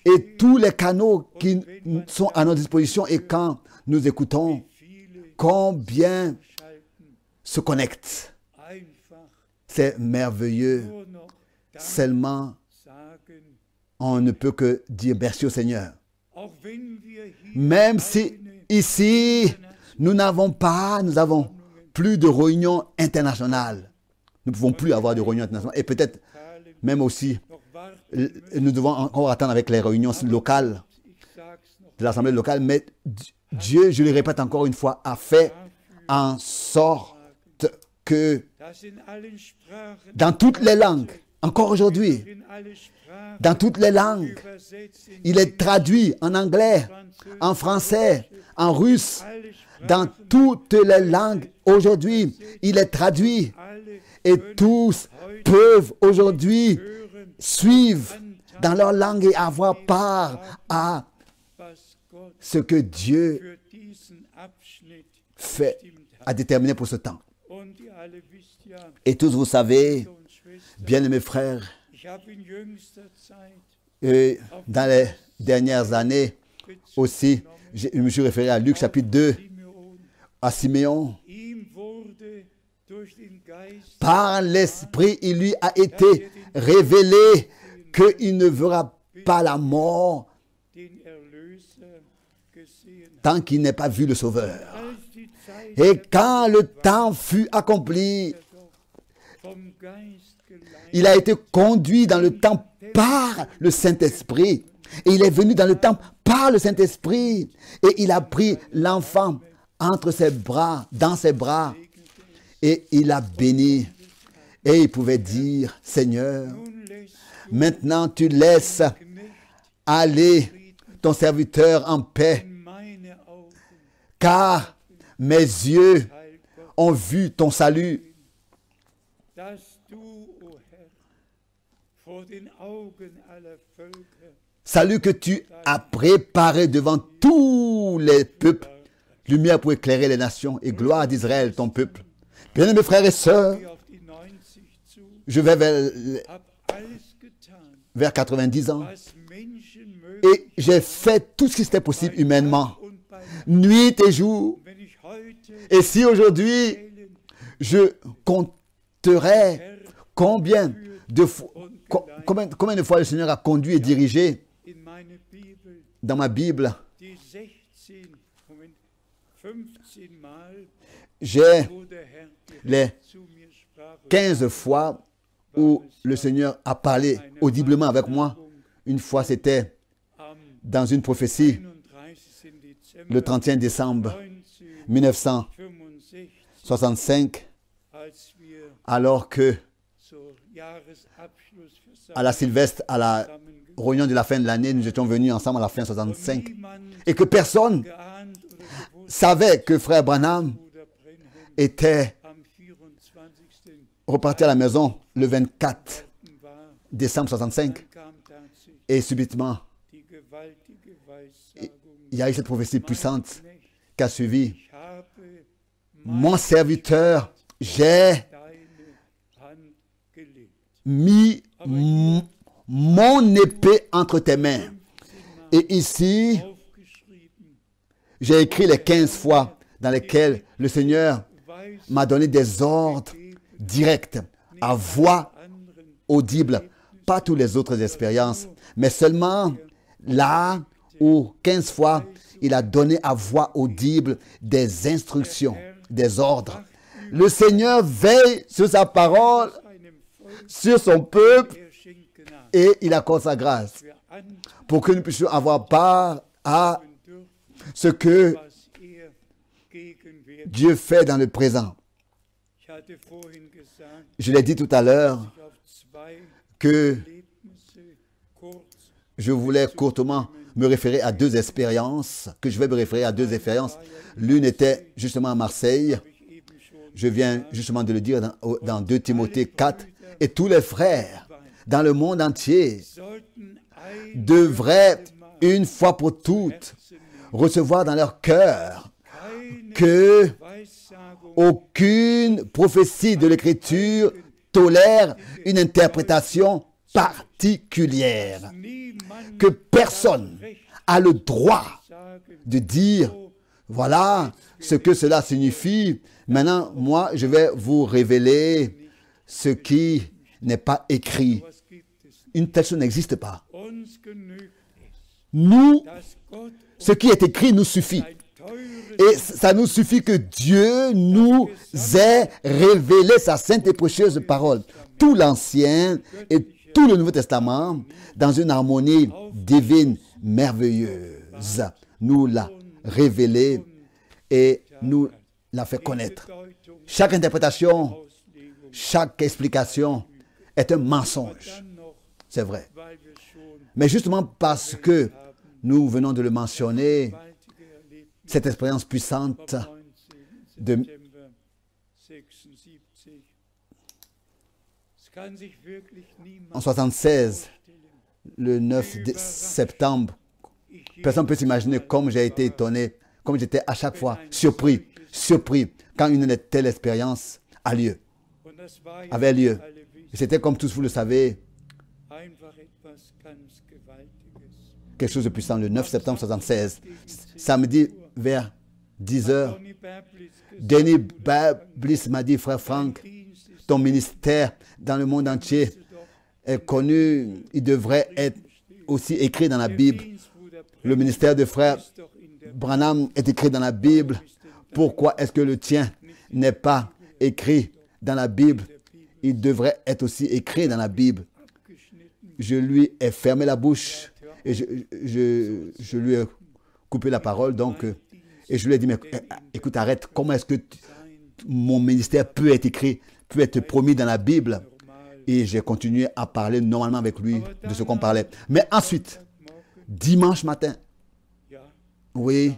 et tous les canaux qui sont à notre disposition. Et quand nous écoutons, combien se connectent. einfach C'est merveilleux. nur noch Seulement, sagen, on ne peut que dire merci au Seigneur. auch wenn wir hier Même si ici, nous avons plus de réunions internationales. Nous ne pouvons plus avoir de réunions internationales. Et peut-être même aussi, noch warten, nous devons encore attendre avec les réunions locales, ich sag's noch, de l'Assemblée locale. Mais Dieu, je le répète encore une fois, a fait en sorte que dass in allen Sprachen, dans toutes les langues, encore aujourd'hui, in alle Sprachen dans toutes les langues, übersetzt in il est traduit en anglais, en français, en russe, dans toutes les langues. Aujourd'hui, il est traduit alle et tous peuvent aujourd'hui suivre dans leur langue et avoir part à was Gott ce que Dieu für diesen Abschnitt fait, bestimmt hat. a déterminé pour ce temps. Und ihr alle wisst ja, Et tous vous savez, und Schwestern, bien-aimés frères, ich habe in jüngster Zeit et dans les dernières années aussi, je me suis référé à Luc chapitre 2, Simeon, à Siméon. ihm wurde durch den Geist Par l'Esprit, il lui a été révélé qu'il ne verra pas la mort den Erlöser gesehen hat. tant qu'il n'ait pas vu le Sauveur. Als die Zeit Et quand le temps fut accompli, vom Geist geleitet, il a été conduit dans le temps par le Saint-Esprit. Et il est venu dans le temps par le Saint-Esprit. Et il a pris l'enfant entre ses bras, dans ses bras. Et il a béni. Et il pouvait dire, Seigneur, nun lässt maintenant tu laisses aller ton serviteur en paix, meine Augen car mes yeux Heil Gott, ont vu ton salut, dass du, o Herr, vor den Augen aller Völker salut que tu as préparé devant tous les peuples, lumière pour éclairer les nations et gloire d'Israël, ton peuple. Bien-aimés frères et sœurs, auf die 90 zu, je vais hab alles getan, vers 90 ans was Menschen mögen et j'ai fait tout ce qui était possible humainement, und bei nuit et jour. wenn ich heute Et si aujourd'hui, zählen, je compterai combien de fois, combien de fois le Seigneur a conduit et dirigé in meine Bibel dans ma Bible, die 15 Mal, j'ai wo der Herr les zu mir sprach, 15 fois où le Seigneur a parlé audiblement avec moi. Une fois, c'était am dans une prophétie 31. Dezember le 31 décembre 1965, als wir alors que zur Jahresabschlussversammlung à la Sylvestre, à la réunion de la fin de l'année, nous étions venus ensemble à la fin 65, et que personne geahnt oder gewusst, savait que frère Branham Bruder Brenhem était am 24. reparti à la maison le 24 war, décembre 65, dann kam tatsächlich et subitement, die gewaltige Weissagung, il y a eu cette prophétie puissante Knecht, qui a suivi. ich habe Mon serviteur, j'ai deine Hand gelegt. mis mon épée entre tes mains. Et ici, Aufgeschrieben, j'ai écrit les 15 fois dans lesquelles le Seigneur weiß m'a donné des ordres directs, à voix anderen audible, pas toutes les autres expériences, mais seulement là où 15 fois, il a donné à voix audible des instructions, des ordres. Le Seigneur veille sur sa parole, seinem Volk sur son peuple, schenkt Gnade. et il accorde sa grâce Wir antworten pour que nous puissions avoir part à dürfen, ce que was gegenwärtig. Dieu fait dans le présent. Ich hatte vorhin gesagt, Je l'ai dit tout à l'heure ich auf zwei que Erlebnisse kurz je voulais courtement me référer à deux expériences, que je vais me référer à deux expériences. L'une était justement à Marseille. habe ich eben schon Je viens justement de le dire dans 2 Timothée 4. Et tous les frères dans le monde entier sollten devraient, une fois pour toutes, recevoir dans leur cœur que Weissagung aucune prophétie de l'Écriture tolère une interprétation particulière. niemand Que personne a le droit sagen, de dire, voilà ce que cela signifie. Maintenant, moi, je vais vous révéler ce qui n'est pas écrit. was gibt es. Une telle chose n'existe pas. Uns genügt es, Nous, dass Gott ce qui est écrit nous suffit. ein teures Et ça nous suffit que Dieu nous ait révélé sa sainte et précieuse parole. Tout l'Ancien et tout le Nouveau Testament, dans une harmonie divine merveilleuse, nous l'a révélé et nous l'a fait connaître. Deutung, Chaque interprétation, Auslegung, chaque explication est un mensonge. dann noch, C'est vrai. weil wir schon Mais justement parce que nous venons de le mentionner, gewaltige Erlebnisse cette expérience puissante 19. de September 76. Es kann sich wirklich niemand en 76, vorstellen. le 9 septembre, personne ne peut s'imaginer comme j'ai été étonné, comme j'étais à chaque fois surpris quand une telle expérience a lieu, Und das war ja, avait lieu. alle wissen, Et c'était comme tous vous le savez, einfach etwas ganz Gewaltiges. quelque chose de puissant, le 9 septembre 76. Samedi vers 10 heures, Tony Berblitz gesagt, Denis Bablis m'a dit, frère Franck, Dienst ist ton ministère dans le monde entier est connu, il devrait être aussi écrit dans la Bible. Dienst, Bruder Le ministère de frère ist doch in der Branham est écrit dans la Bible. Pourquoi est-ce que le tien n'est pas écrit dans la Bible? Il devrait être aussi écrit dans la Bible. abgeschnitten. Je lui ai fermé la bouche et je lui ai coupé la parole. Donc, et je lui ai dit, mais écoute, arrête, comment est-ce que mon ministère peut être écrit, peut être promis dans la Bible? Et j'ai continué à parler normalement avec lui de ce qu'on parlait. Mais ensuite, dimanche matin, Ja, oui,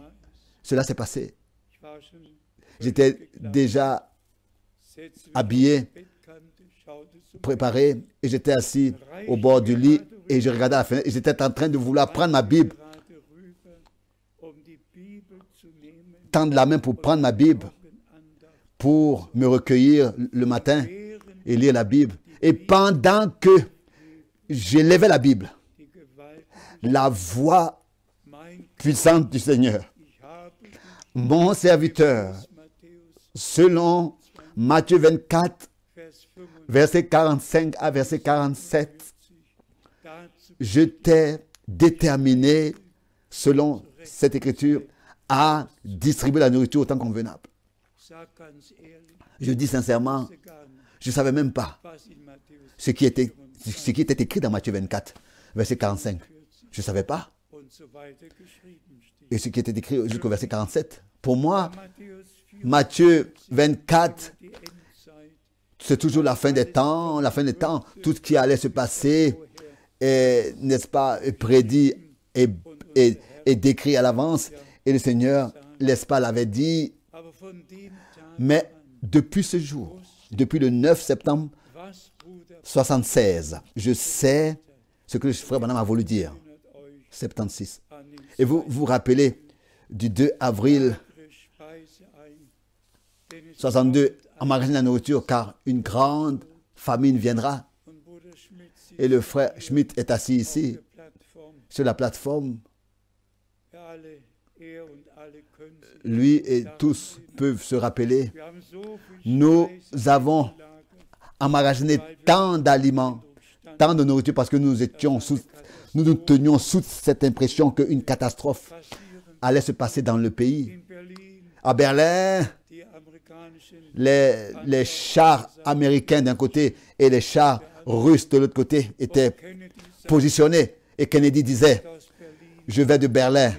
cela s'est passé. ich war schon J'étais déjà setzte mich habillé, auf die Bettkante, schaute zum préparé, et j'étais assis au bord du lit et je regardais à la fenêtre et j'étais en train de vouloir prendre ma Bible, gerade rüber, die Bibel zu nehmen, tendre la main pour prendre ma Bible, Morgenandacht, pour me recueillir le matin während et lire la Bible. Et pendant que je levais la Bible, die Gewalt, la voix mein, puissante du Seigneur, ich habe mon serviteur, Matthäus, selon Matthieu 24, Vers 5, verset 45 à verset 47, dazu je t'ai déterminé selon cette écriture, à distribuer la nourriture au temps convenable. Je dis sincèrement, je ne savais même pas ce qui était écrit dans Matthieu 24, verset 45. Je ne savais pas. Et ce qui était écrit jusqu'au verset 47. Pour moi, Matthieu 24, c'est toujours la fin des temps, tout ce qui allait se passer, n'est-ce pas, prédit et décrit à l'avance. Et le Seigneur, n'est-ce pas, l'avait dit. Mais depuis ce jour, depuis le 9 septembre 76, je sais ce que le frère Branham a voulu dire. 76. Et vous vous rappelez du 2 avril 62, emmagasiner la nourriture car une grande famine viendra. Et le frère Schmidt est assis ici, sur la plateforme. Lui et tous peuvent se rappeler. Nous avons emmagasiné tant d'aliments, tant de nourriture parce que nous nous tenions sous cette impression qu'une catastrophe allait se passer dans le pays. À Berlin, les chars américains d'un côté et les chars russes de l'autre côté étaient positionnés. Et Kennedy disait, je vais de Berlin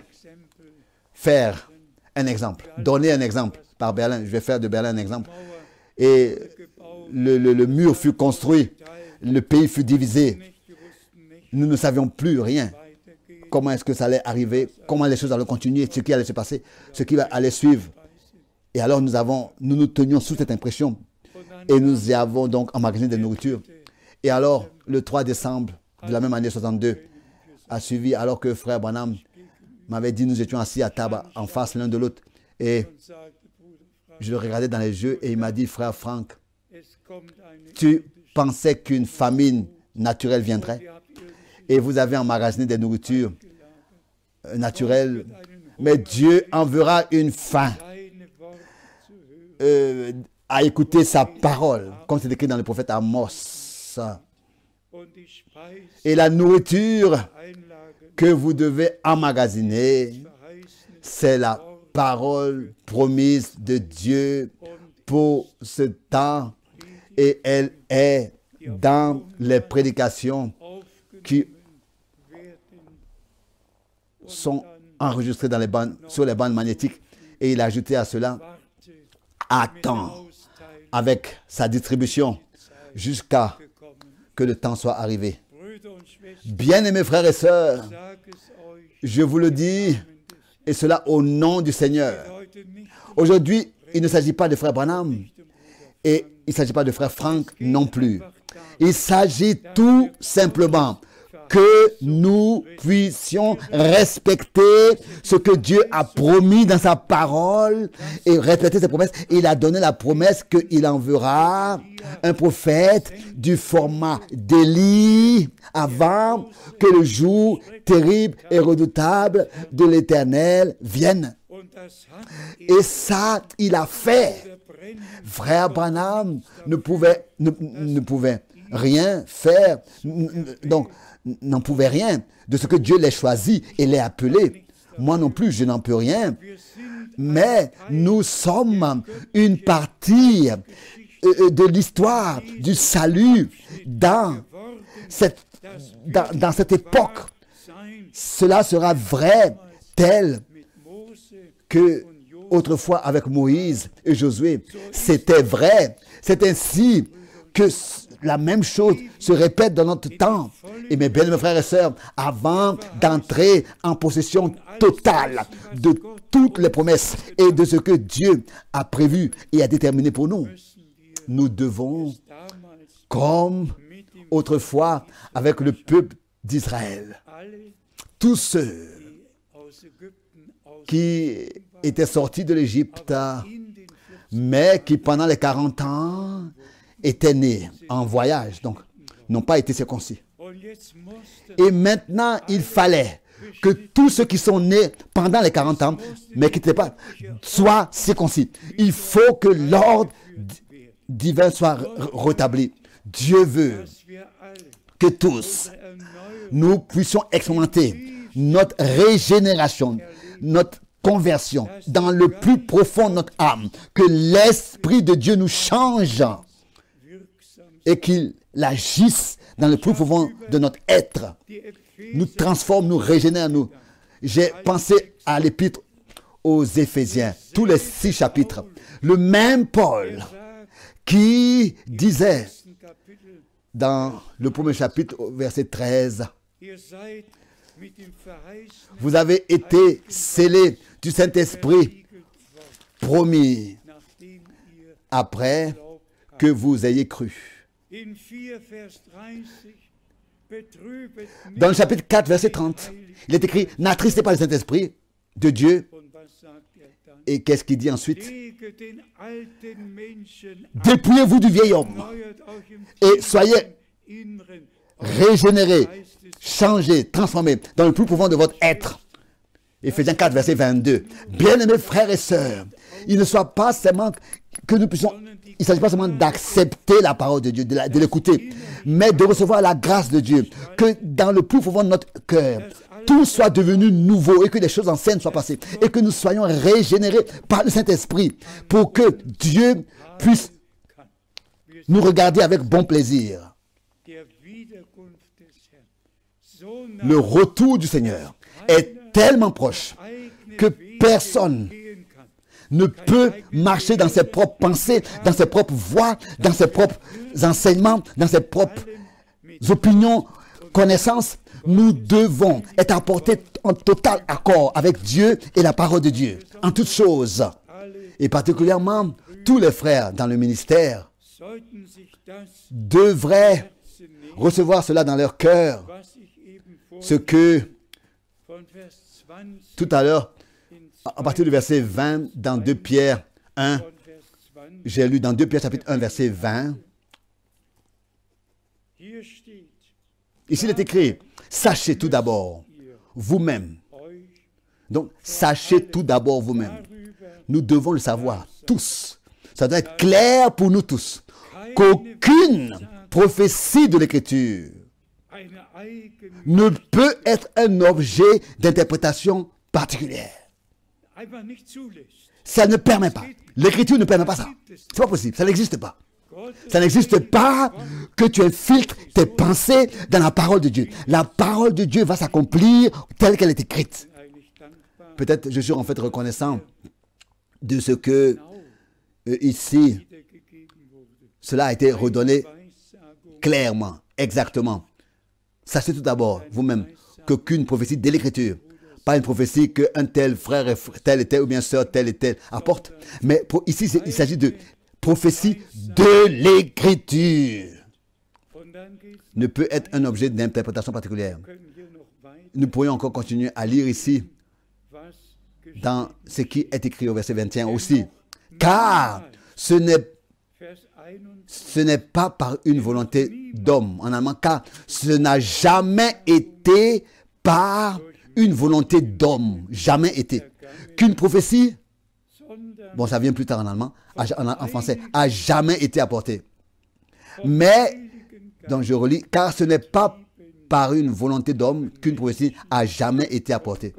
faire un exemple, donner un exemple par Berlin. Je vais faire de Berlin un exemple. Et le mur fut construit, le pays fut divisé. Nous ne savions plus rien. Comment est-ce que ça allait arriver, comment les choses allaient continuer, ce qui allait se passer, ce qui allait suivre. Et alors nous nous tenions sous cette impression et nous avons donc emmagasiné de nourriture. Et alors le 3 décembre de la même année 62 a suivi alors que frère Branham m'avait dit, nous étions assis à table en face l'un de l'autre et je le regardais dans les yeux et il m'a dit, frère Frank, tu pensais qu'une famine naturelle viendrait et vous avez emmagasiné des nourritures naturelles, mais Dieu enverra une faim à écouter sa parole, comme c'est écrit dans le prophète Amos. Et la nourriture que vous devez emmagasiner, c'est la parole promise de Dieu pour ce temps. Et elle est dans les prédications qui sont enregistrées sur les bandes magnétiques. Et il a ajouté à cela, attends avec sa distribution jusqu'à que le temps soit arrivé. Bien-aimés frères et sœurs, je vous le dis, et cela au nom du Seigneur. Aujourd'hui, il ne s'agit pas de frère Branham et il ne s'agit pas de frère Frank non plus. Il s'agit tout simplement que nous puissions respecter ce que Dieu a promis dans sa parole et respecter ses promesses. Il a donné la promesse qu'il enverra un prophète du format d'Élie avant que le jour terrible et redoutable de l'Éternel vienne. Et ça, il a fait. Frère Branham ne pouvait rien faire. Donc, n'en pouvait rien de ce que Dieu l'ait choisi et l'ait appelé. Moi non plus, je n'en peux rien. Mais nous sommes une partie de l'histoire du salut dans cette époque. Cela sera vrai tel que autrefois avec Moïse et Josué. C'était vrai. C'est ainsi que la même chose se répète dans notre temps. Et mes bien-aimés frères et sœurs, avant d'entrer en possession totale de toutes les promesses et de ce que Dieu a prévu et a déterminé pour nous, nous devons, comme autrefois avec le peuple d'Israël, tous ceux qui étaient sortis de l'Égypte, mais qui pendant les 40 ans étaient nés en voyage, donc n'ont pas été circoncis. Et maintenant, il fallait que tous ceux qui sont nés pendant les 40 ans, mais qui n'étaient pas, soient circoncis. Il faut que l'ordre divin soit rétabli. Dieu veut que tous, nous puissions expérimenter notre régénération, notre conversion dans le plus profond de notre âme, que l'Esprit de Dieu nous change et qu'il agisse dans le plus profond de notre être, nous transforme, nous régénère, nous. J'ai pensé à l'épître aux Éphésiens, tous les 6 chapitres. Le même Paul qui disait dans le premier chapitre, verset 13, vous avez été scellés du Saint-Esprit promis après que vous ayez cru. Dans le chapitre 4, verset 30, il est écrit, n'attristez pas le Saint-Esprit de Dieu. Et qu'est-ce qu'il dit ensuite? Dépouillez-vous du vieil homme et soyez régénérés, changés, transformés dans le plus profond de votre être. Éphésiens 4, verset 22. Bien-aimés frères et sœurs, il ne soit pas seulement que nous puissions, il ne s'agit pas seulement d'accepter la parole de Dieu, de l'écouter, mais de recevoir la grâce de Dieu, que dans le plus profond de notre cœur, tout soit devenu nouveau et que les choses anciennes soient passées et que nous soyons régénérés par le Saint-Esprit pour que Dieu puisse nous regarder avec bon plaisir. Le retour du Seigneur est tellement proche que personne ne peut marcher dans ses propres pensées, dans ses propres voies, dans ses propres enseignements, dans ses propres opinions, connaissances. Nous devons être apportés en total accord avec Dieu et la parole de Dieu, en toutes choses. Et particulièrement, tous les frères dans le ministère devraient recevoir cela dans leur cœur. Ce que, tout à l'heure, à partir du verset 20, dans 2 Pierre 1, j'ai lu dans 2 Pierre chapitre 1, verset 20. Ici, il est écrit, sachez tout d'abord vous-même. Donc, sachez tout d'abord vous-même. Nous devons le savoir, tous. Ça doit être clair pour nous tous. Qu'aucune prophétie de l'Écriture ne peut être un objet d'interprétation particulière. Ça ne permet pas. L'Écriture ne permet pas ça. C'est pas possible. Ça n'existe pas. Ça n'existe pas que tu infiltres tes pensées dans la parole de Dieu. La parole de Dieu va s'accomplir telle qu'elle est écrite. Peut-être je suis en fait reconnaissant de ce que ici, cela a été redonné clairement, exactement. Sachez tout d'abord, vous-même, qu'aucune prophétie de l'Écriture, pas une prophétie qu'un tel frère, tel et tel, ou bien sœur, tel et tel apporte, mais ici, il s'agit de prophétie de l'Écriture. Ne peut être un objet d'interprétation particulière. Nous pourrions encore continuer à lire ici, dans ce qui est écrit au verset 21 aussi. Car ce n'est pas par une volonté d'homme, en allemand, car ce n'a jamais été par une volonté d'homme, jamais été. Qu'une prophétie, bon, ça vient plus tard en allemand, en français, a jamais été apportée. Mais, donc je relis, car ce n'est pas par une volonté d'homme qu'une prophétie a jamais été apportée.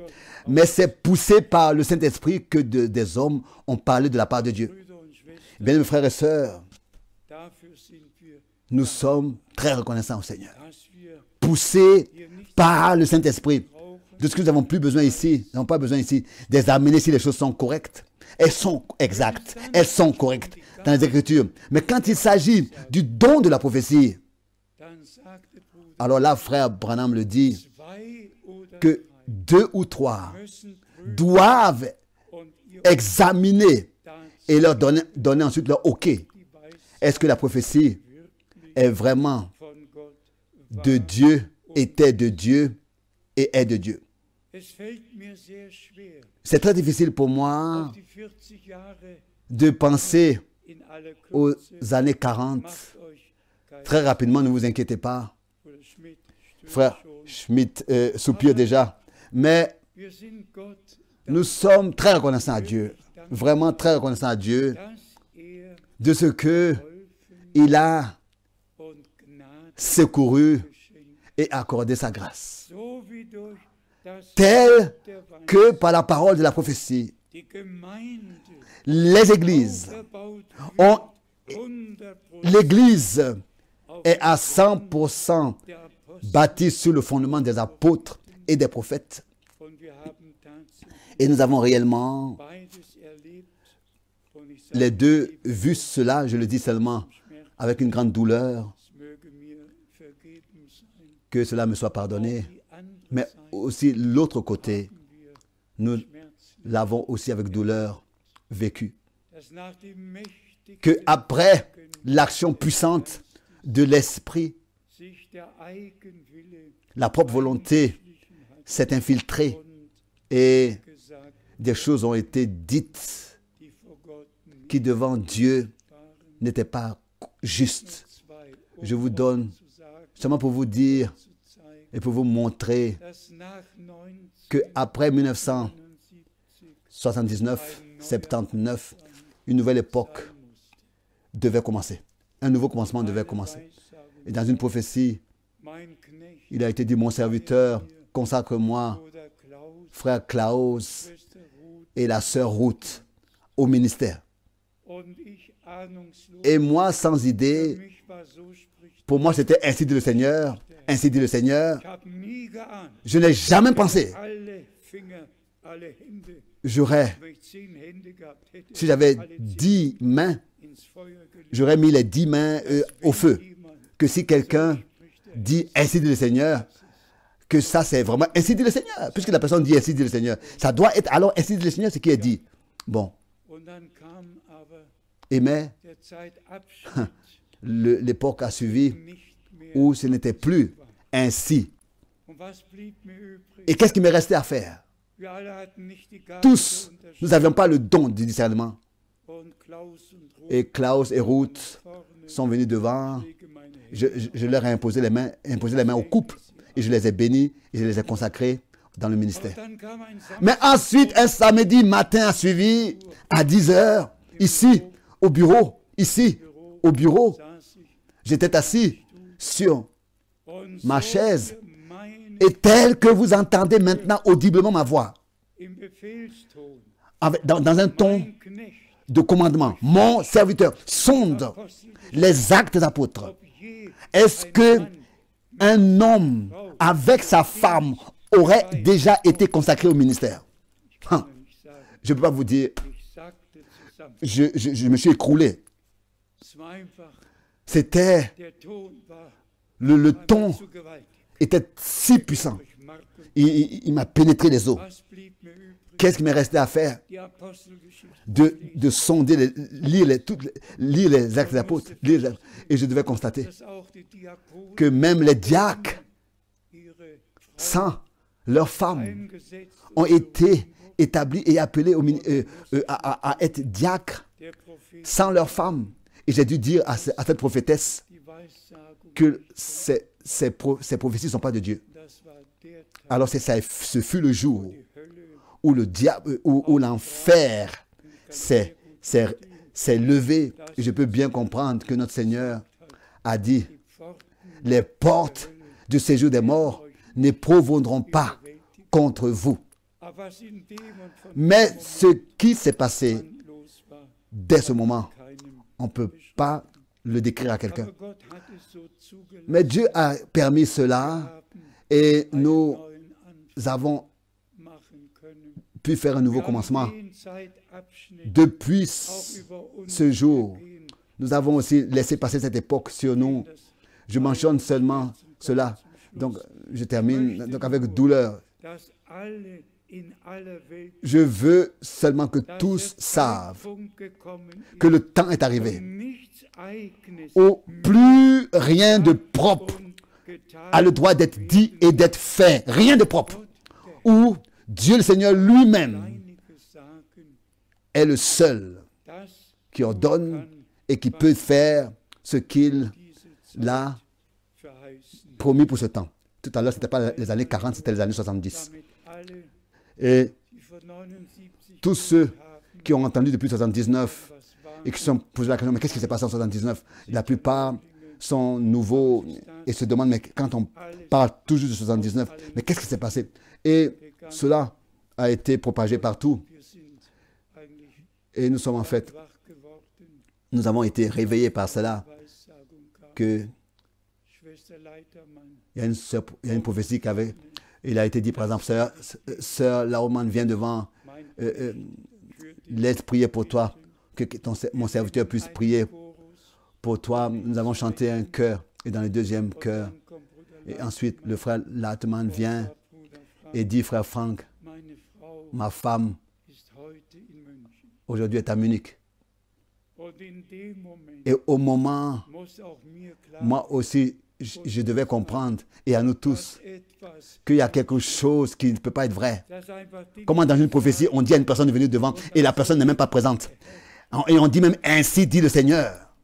Mais c'est poussé par le Saint-Esprit que des hommes ont parlé de la part de Dieu. Bien, mes frères et sœurs, nous sommes très reconnaissants au Seigneur. Poussés par le Saint-Esprit. De ce que nous n'avons plus besoin ici, nous n'avons pas besoin ici d'examiner si les choses sont correctes. Elles sont exactes, elles sont correctes dans les Écritures. Mais quand il s'agit du don de la prophétie, alors là, frère Branham le dit, que 2 ou 3 doivent examiner et leur donner ensuite leur OK. Est-ce que la prophétie est vraiment de Dieu, était de Dieu et est de Dieu? C'est très difficile pour moi de penser aux années 40. Très rapidement, ne vous inquiétez pas. Frère Schmitt soupire déjà. Mais nous sommes très reconnaissants à Dieu. Vraiment très reconnaissants à Dieu de ce que il a secouru et accorder sa grâce. so wie durch das Tel Wort der que par la parole de la prophétie, die Gemeinde les églises aufgebaut ont, wird, 100% l'église est à 100% der Apostel. bâtie sur le fondement des apôtres et des prophètes. Und wir haben tatsächlich Et nous avons réellement beides erlebt. Und ich les sage, deux vu cela, je le dis seulement avec une grande douleur, es möge mir vergeben sein. que cela me soit pardonné. Die andere Mais Seite aussi l'autre côté, wir nous Schmerzen, l'avons aussi avec douleur vécu. dass nach dem mächtigen Que après l'action puissante de l'esprit, sich der Eigenwille la propre volonté s'est infiltrée und et gesagt, des choses ont été dites die vor Gott nicht qui devant Dieu waren. n'étaient pas justes. Zwei, Je vous donne zu sagen, seulement pour vous dire zu zeigen, et pour vous montrer dass nach que après 1979 1979, 79, une nouvelle époque devait commencer. Un nouveau commencement devait commencer. Et dans une prophétie, mein Knecht, il a été dit, mon serviteur, consacre-moi, Bruder Klaus, frère Klaus Schwester Ruth et la sœur Ruth au ministère. und ich ahnungslos. Et moi, sans Für idée, mich war so spricht. pour moi, c'était ainsi dit le Seigneur, ainsi dit le Seigneur. Ich habe nie geahnt. Je n'ai jamais pensé, Alle Finger, alle Hände. j'aurais, Wenn ich 10 Hände gehabt hätte, si j'avais alle 10 mains, ins Feuer gelegt. j'aurais mis les 10 mains au feu. Jemand Que si quelqu'un spricht, der dit ainsi dit le Seigneur, que ça c'est vraiment ainsi dit le Seigneur. Puisque la personne dit ainsi dit le Seigneur, ça doit être alors ainsi dit le Seigneur ce qui est dit. Bon, Und dann kam aber et mais der Zeitabschnitt l'époque a suivi nicht mehr. où ce n'était plus ainsi. Und was blieb mir übrig? Et qu'est-ce qui me restait à faire? Wir alle hatten nicht die Gabe Tous, der nous Unterscheidung. n'avions pas le don du discernement. Und Klaus und Ruth Et Klaus et Ruth vorne, sont venus devant. lege meine Hände. Je leur ai imposé les mains au couple. Et je les ai bénis et je les ai consacrés dans le ministère. Dann kam ein Mais ensuite, un samedi matin a suivi, à 10 heures, ici, au bureau, ici, au bureau. saß ich J'étais assis sur und ma so chaise. meine Et tel que vous entendez maintenant audiblement ma voix, im Befehlston, dans un ton mein Knecht, de commandement, mon serviteur sonde Apostel, les actes des apôtres. ob je Est-ce que un homme avec sa femme aurait déjà été consacré au ministère? Hein, nicht sagen, je ne peux pas vous dire, ich sagte zusammen. je me suis écroulé. Es war einfach, C'était, der Ton war le ton zu gewaltig. était si puissant. Durch Mark und Il m'a pénétré les os. was blieb mir übrig? Qu'est-ce qui m'est resté à faire? Die Apostelgeschichte. De sonder, lire les actes des apôtres. Et je devais constater Dass auch die Diakonen que même les diacres, ihre sans leurs femmes, eingesetzt ont été établis et appelés à être diacres der Prophet sans leurs femmes. Et j'ai dû dire à cette prophétesse die Weissagung, que ces prophéties ne sont pas de Dieu. das war der Tag, Alors ce fut le jour die Hölle où le diable, où l'enfer s'est levé. Et je peux bien comprendre que notre Seigneur a dit, Pforten les portes du séjour des morts ne proviendront pas contre vous. Aber was in dem und von Mais ce qui s'est passé dem los war, dès ce moment, keinem. on ne peut pas le décrire à quelqu'un. Aber Gott hat es so zugelassen, Mais Dieu a permis cela et nous neuen avons anmachen können. pu faire un nouveau Wir haben commencement. den Zeitabschnitt Depuis auch über uns ce jour, gehen, nous avons aussi laissé passer cette époque sur nous. dass Je mentionne seulement cela. Donc, je termine donc avec douleur. dass alle in aller Welt Je veux seulement que dass tous der savent Zeitpunkt gekommen ist, que le temps est arrivé nichts Eigenes où plus rien de propre und getan a le droit d'être dit et d'être fait. Rien de propre. Où Dieu le Seigneur lui-même einige sagen, est le seul das qui ordonne et qui peut faire ce qu'il diese a verheißen. promis pour ce temps. Tout à l'heure, ce n'était pas les années 40, c'était les années 70. Damit alle, Et die von 79 tous ceux haben, qui ont entendu depuis 79 was war, et qui se sont posé la question, mais qu'est-ce qui s'est passé en 79? La plupart sont nouveaux et se demandent, mais quand on parle toujours de 79, mais qu'est-ce qui s'est passé? Et cela a été propagé partout. Et nous sommes en fait, nous avons été réveillés par cela, que il y a une prophétie qui avait, il a été dit par exemple, sœur Laumann, viens devant, laisse prier pour toi, que mon serviteur puisse prier pour toi. Nous avons chanté un chœur, et dans le deuxième chœur, et ensuite le frère Lautmann vient et dit, frère Frank, ma femme aujourd'hui est à Munich. Et au moment, moi aussi, je devais comprendre, et à nous tous, qu'il y a quelque chose qui ne peut pas être vrai. Comment dans une prophétie, on dit à une personne de venir devant, et la personne n'est même pas présente. Et on dit même, ainsi dit le Seigneur.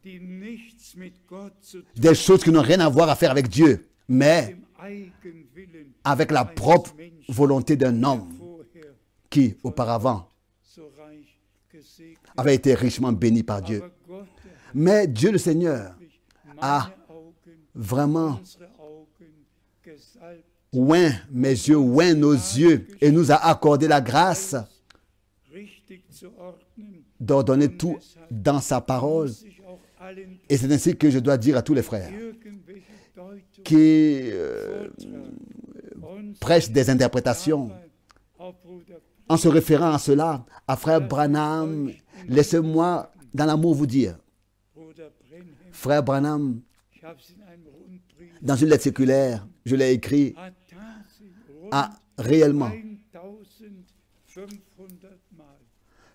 Des choses qui n'ont rien à voir à faire avec Dieu, mais avec la propre volonté d'un homme qui, auparavant, avait été richement béni par Dieu. Mais Dieu le Seigneur a vraiment oint mes yeux, oint nos yeux, et nous a accordé la grâce d'ordonner tout dans sa parole. Et c'est ainsi que je dois dire à tous les frères qui prêchent des interprétations en se référant à cela, à frère Branham, laissez-moi dans l'amour vous dire, frère Branham, dans une lettre séculaire, je l'ai écrit, a réellement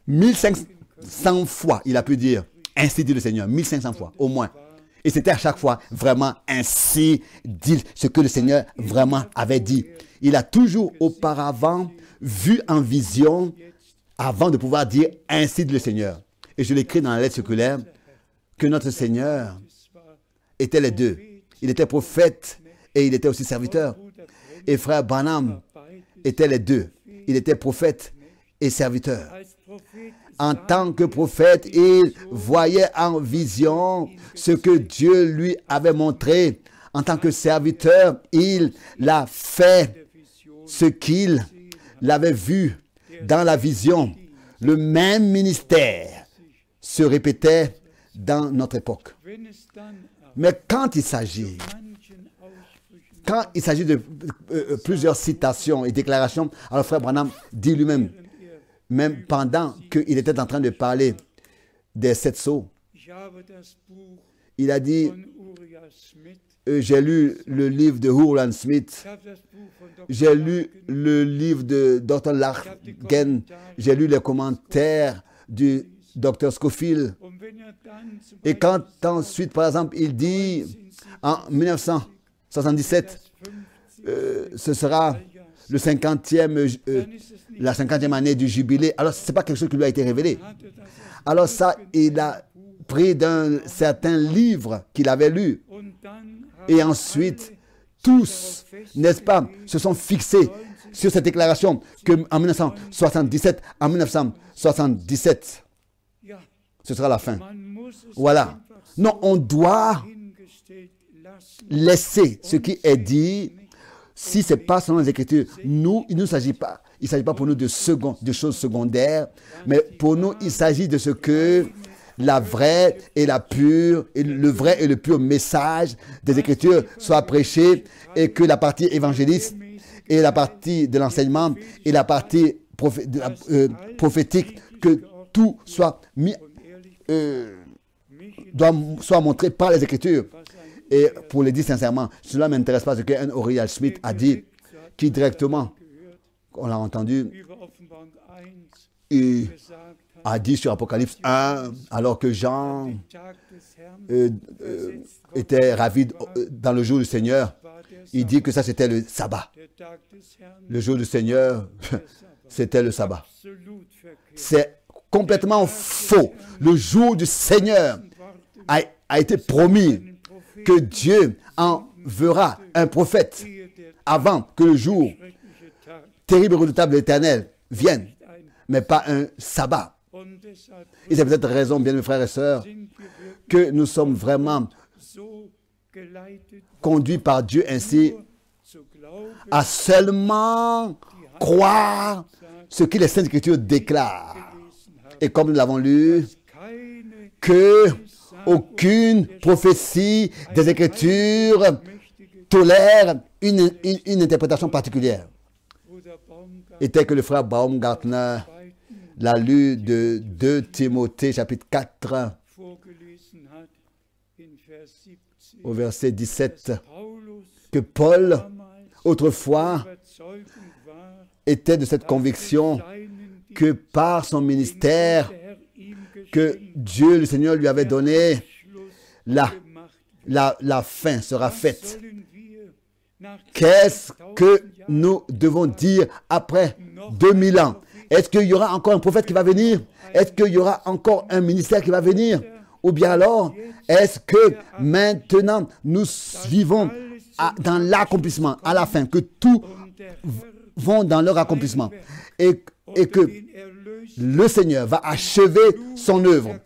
1500 fois, il a pu dire, ainsi dit le Seigneur, 1500 fois, au moins. Et c'était à chaque fois vraiment ainsi dit ce que le Seigneur vraiment avait dit. Il a toujours auparavant vu en vision avant de pouvoir dire ainsi dit le Seigneur. Et je l'écris dans la lettre séculaire que notre Seigneur était les deux. Il était prophète et il était aussi serviteur. Et frère Branham était les deux. Il était prophète et serviteur. En tant que prophète, il voyait en vision ce que Dieu lui avait montré. En tant que serviteur, il a fait ce qu'il avait vu dans la vision. Le même ministère se répétait dans notre époque. Mais quand il s'agit de plusieurs citations et déclarations, alors frère Branham dit lui-même, même pendant qu'il était en train de parler des 7 sceaux, il a dit, j'ai lu le livre de Hurland Smith, j'ai lu le livre de Dr. Largen, j'ai lu les commentaires du Dr. Scofield. Et quand ensuite, par exemple, il dit, en 1977, ce sera le 50e, la 50e année du jubilé. Alors, ce n'est pas quelque chose qui lui a été révélé. Alors ça, il a pris d'un certain livre qu'il avait lu. Et ensuite, tous, n'est-ce pas, se sont fixés sur cette déclaration qu'en 1977, ce sera la fin. Voilà. Non, on doit laisser ce qui est dit. Si ce n'est pas selon les Écritures, nous, il ne s'agit pas pour nous de choses secondaires, mais pour nous, il s'agit de ce que la vraie et la pure, et le vrai et le pur message des Écritures soit prêché, et que la partie évangéliste et la partie de l'enseignement et la partie prophétique, que tout soit mis, soit montré par les Écritures. Et pour le dire sincèrement, cela ne m'intéresse pas ce qu'un Uriah Smith a dit, qui directement, on l'a entendu, il a dit sur Apocalypse 1, alors que Jean était ravi dans le jour du Seigneur, il dit que ça c'était le sabbat. Le jour du Seigneur, c'était le sabbat. C'est complètement faux. Le jour du Seigneur a été promis que Dieu enverra un prophète avant que le jour terrible et redoutable de l'Éternel vienne, mais pas un sabbat. Et c'est peut-être raison, bien mes frères et sœurs, que nous sommes vraiment conduit par Dieu ainsi à seulement croire ce que les Saintes Écritures déclarent. Et comme nous l'avons lu, que aucune prophétie des Écritures tolère une interprétation particulière. Et tel que le frère Baumgartner l'a lu de 2 Timothée chapitre 4 au verset 17, que Paul autrefois était de cette conviction que par son ministère que Dieu le Seigneur lui avait donné, la fin sera faite. Qu'est-ce que nous devons dire après 2000 ans? Est-ce qu'il y aura encore un prophète qui va venir? Est-ce qu'il y aura encore un ministère qui va venir? Ou bien alors, est-ce que maintenant nous vivons dans l'accomplissement, à la fin, que tout vont dans leur accomplissement et que le Seigneur va achever son œuvre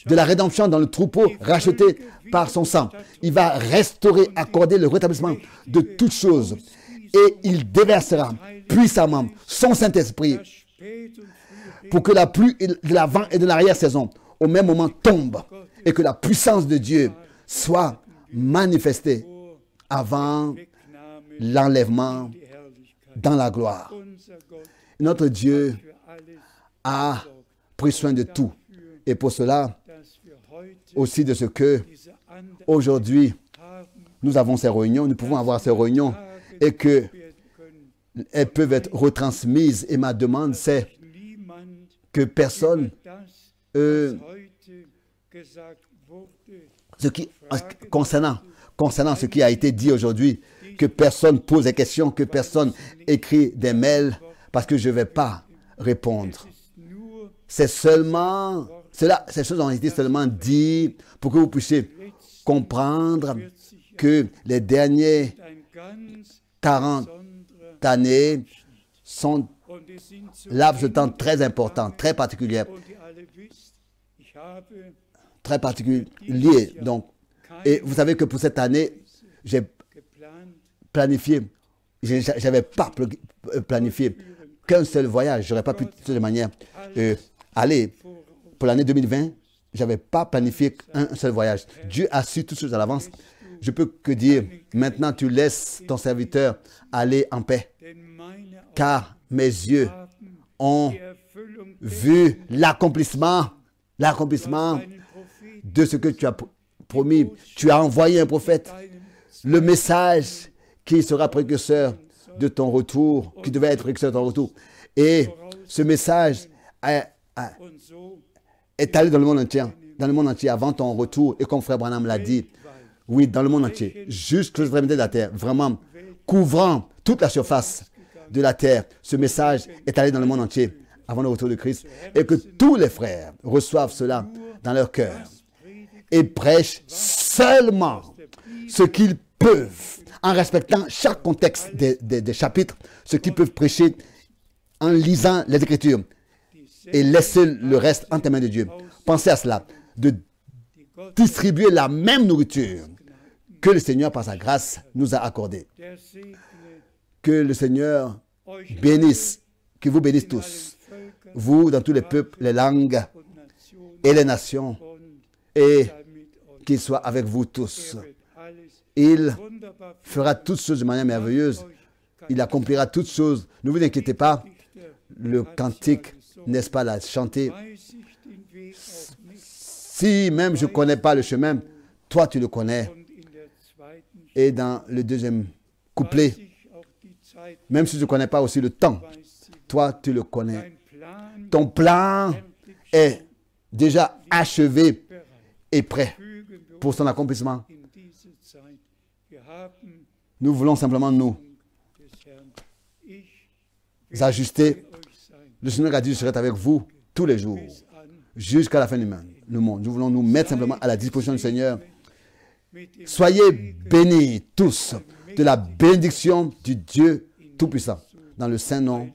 de la rédemption dans le troupeau racheté par son sang. Il va restaurer, accorder le rétablissement de toutes choses et il déversera puissamment son Saint-Esprit pour que la pluie de l'avant et de l'arrière-saison au même moment tombe et que la puissance de Dieu soit manifestée avant l'enlèvement dans la gloire. Notre Dieu a pris soin de tout. Et pour cela, aussi de ce que aujourd'hui, nous avons ces réunions, nous pouvons avoir ces réunions et qu'elles peuvent être retransmises. Et ma demande, c'est que personne, concernant ce qui a été dit aujourd'hui, que personne pose des questions, que personne écrit des mails, parce que je ne vais pas répondre. C'est seulement, ces choses ont été seulement dites pour que vous puissiez comprendre que les dernières 40 années sont laps de temps très important, très particulier. Très particulier. Donc, et vous savez que pour cette année, j'ai planifié, je n'avais pas planifié qu'un seul voyage. Je n'aurais pas pu de toute manière aller pour l'année 2020. Je n'avais pas planifié un seul voyage. Dieu a su toutes choses à l'avance. Je peux que dire, maintenant tu laisses ton serviteur aller en paix. Car mes yeux ont vu l'accomplissement de ce que tu as promis. Tu as envoyé un prophète. Le message qui sera précurseur de ton retour, qui devait être précurseur de ton retour. Et ce message est allé dans le monde entier avant ton retour. Et comme frère Branham l'a dit, oui, dans le monde entier, jusqu'aux extrémités de la terre, vraiment couvrant toute la surface de la terre. Ce message est allé dans le monde entier avant le retour de Christ. Et que tous les frères reçoivent cela dans leur cœur et prêchent seulement ce qu'ils peuvent, en respectant chaque contexte des chapitres, ce qu'ils peuvent prêcher en lisant les Écritures et laisser le reste entre les mains de Dieu. Pensez à cela, de distribuer la même nourriture que le Seigneur, par sa grâce, nous a accordée. Que le Seigneur bénisse, que vous bénisse tous, vous dans tous les peuples, les langues et les nations, et qu'il soit avec vous tous. Il fera toutes choses de manière merveilleuse. Il accomplira toutes choses. Ne vous inquiétez pas. Le cantique, n'est-ce pas, l'a chanté. Si même je ne connais pas le chemin, toi tu le connais. Et dans le deuxième couplet, même si je ne connais pas aussi le temps, toi tu le connais. Ton plan est déjà achevé et prêt pour son accomplissement. Nous voulons simplement nous ajuster. Le Seigneur a dit, je serai avec vous tous les jours, jusqu'à la fin du monde. Nous voulons nous mettre simplement à la disposition du Seigneur. Soyez bénis tous de la bénédiction du Dieu Tout-Puissant, dans le saint nom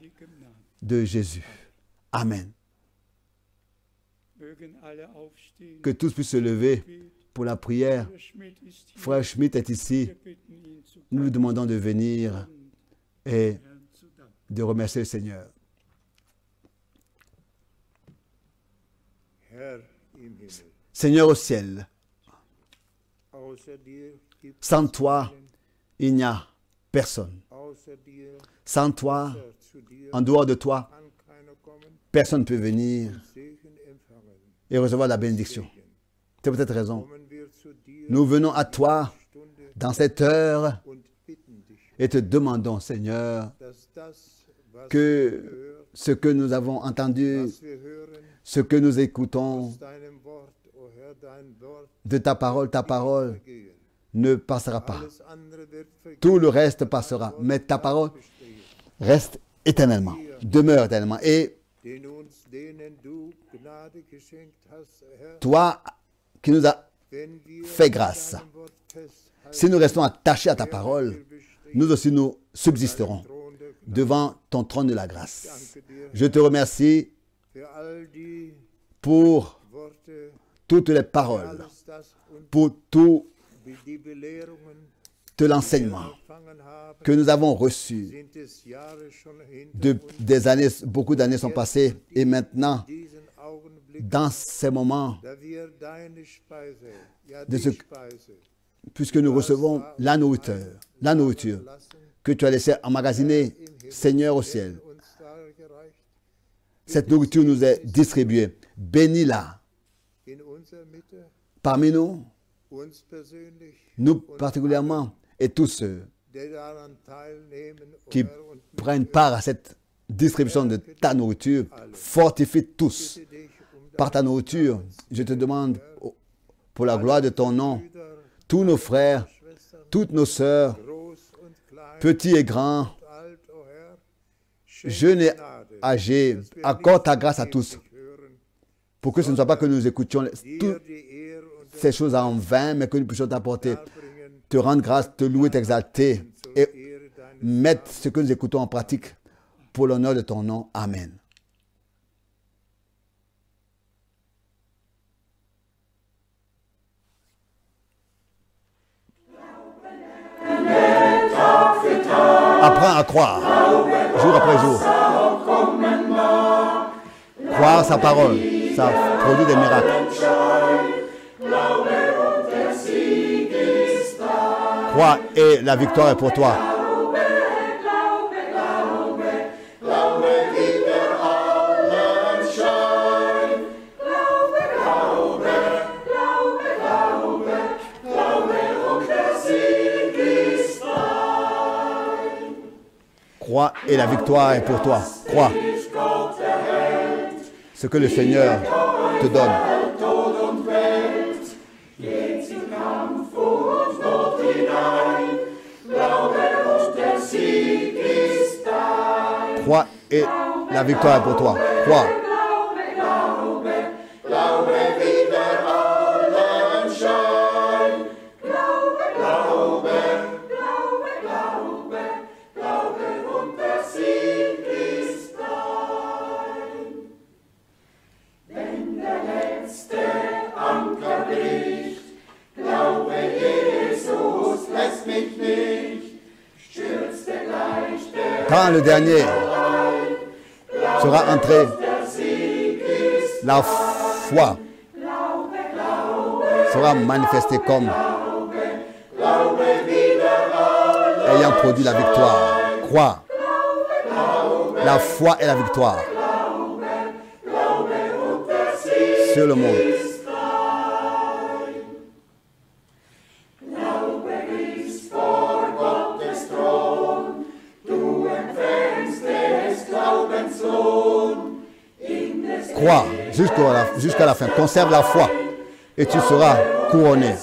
de Jésus. Amen. Que tous puissent se lever pour la prière. Herr Schmidt ist hier. Frère Schmidt est ici. Wir bitten ihn zu Nous lui demandons de venir et Herrn zu danken. de remercier le Seigneur. Herr im Himmel, Seigneur au ciel, außer dir gibt es sans toi, keinen, il n'y a personne. außer dir, Sans toi, außer zu dir en dehors de toi, kann keiner kommen, personne ne peut venir Segen empfangen. et recevoir la bénédiction. Segen. C'est pour cette raison. Kommen wir zu dir Nous venons à toi Stunde dans cette heure und bitten dich, et te demandons, Seigneur, dass das, was wir que hören, ce que nous avons entendu, was wir hören, ce que nous écoutons aus deinem Wort, o Herr, dein Wort de ta parole vergehen. ne passera pas. Alles andere wird vergehen. Tout le reste passera, mais ta parole reste éternellement, demeure éternellement. Et Denen du Gnade geschenkt hast, Herr, toi qui nous as wenn wir fait grâce, an deinem Wort festhalten, si nous restons attachés à ta parole, nous aussi nous subsisterons Thron der Gnade. devant ton trône de la grâce. Danke dir Je te remercie für all die pour Worte, toutes les paroles, alles das und pour tout die Belehrungen, de l'enseignement empfangen haben, que nous avons reçu. sind es Jahre schon hinter Des années, beaucoup d'années sont passées et maintenant, diesen Augenblick, dans ces moments, da wir deine Speise, ja de die ce- Speise, puisque nous recevons la nourriture lassen, que tu as laissée emmagasinée, Seigneur au ciel. uns dargereicht, Cette nourriture nous est distribuée. Bénis-la in unserer Mitte, parmi nous, uns persönlich, nous particulièrement, et tous ceux die daran teilnehmen, o qui Herr, und prennent part à cette distribution de ta nourriture. Fortifie tous bitte dich par ta nourriture. Je te demande, pour la gloire de ton nom, Brüder, tous nos frères, Schwestern, toutes nos sœurs, groß und klein, petits et grands, alt, o Herr, schenk jeunes et Gnade, âgés, dass wir accorde ta nicht grâce à tous, vergeblich hören, pour que ce ne soit pas que nous écoutions dir toutes die Ehre und ces choses en vain, mais que nous puissions t'apporter, Darbringen, te rendre grâce, te louer, t'exalter zur et Ehre deines mettre ce que nous écoutons en pratique pour l'honneur de ton nom. Amen. Apprends à croire, jour après jour. Croire sa parole, ça produit des miracles. Crois et la victoire est pour toi. Crois et la victoire est pour toi. Crois. Ce que le Seigneur te donne. Crois et la victoire est pour toi. Crois. Quand le dernier sera entré, la foi sera manifestée comme ayant produit la victoire. Crois. La foi et la victoire sur le monde. Crois jusqu'à la fin. Conserve la foi et tu seras couronné.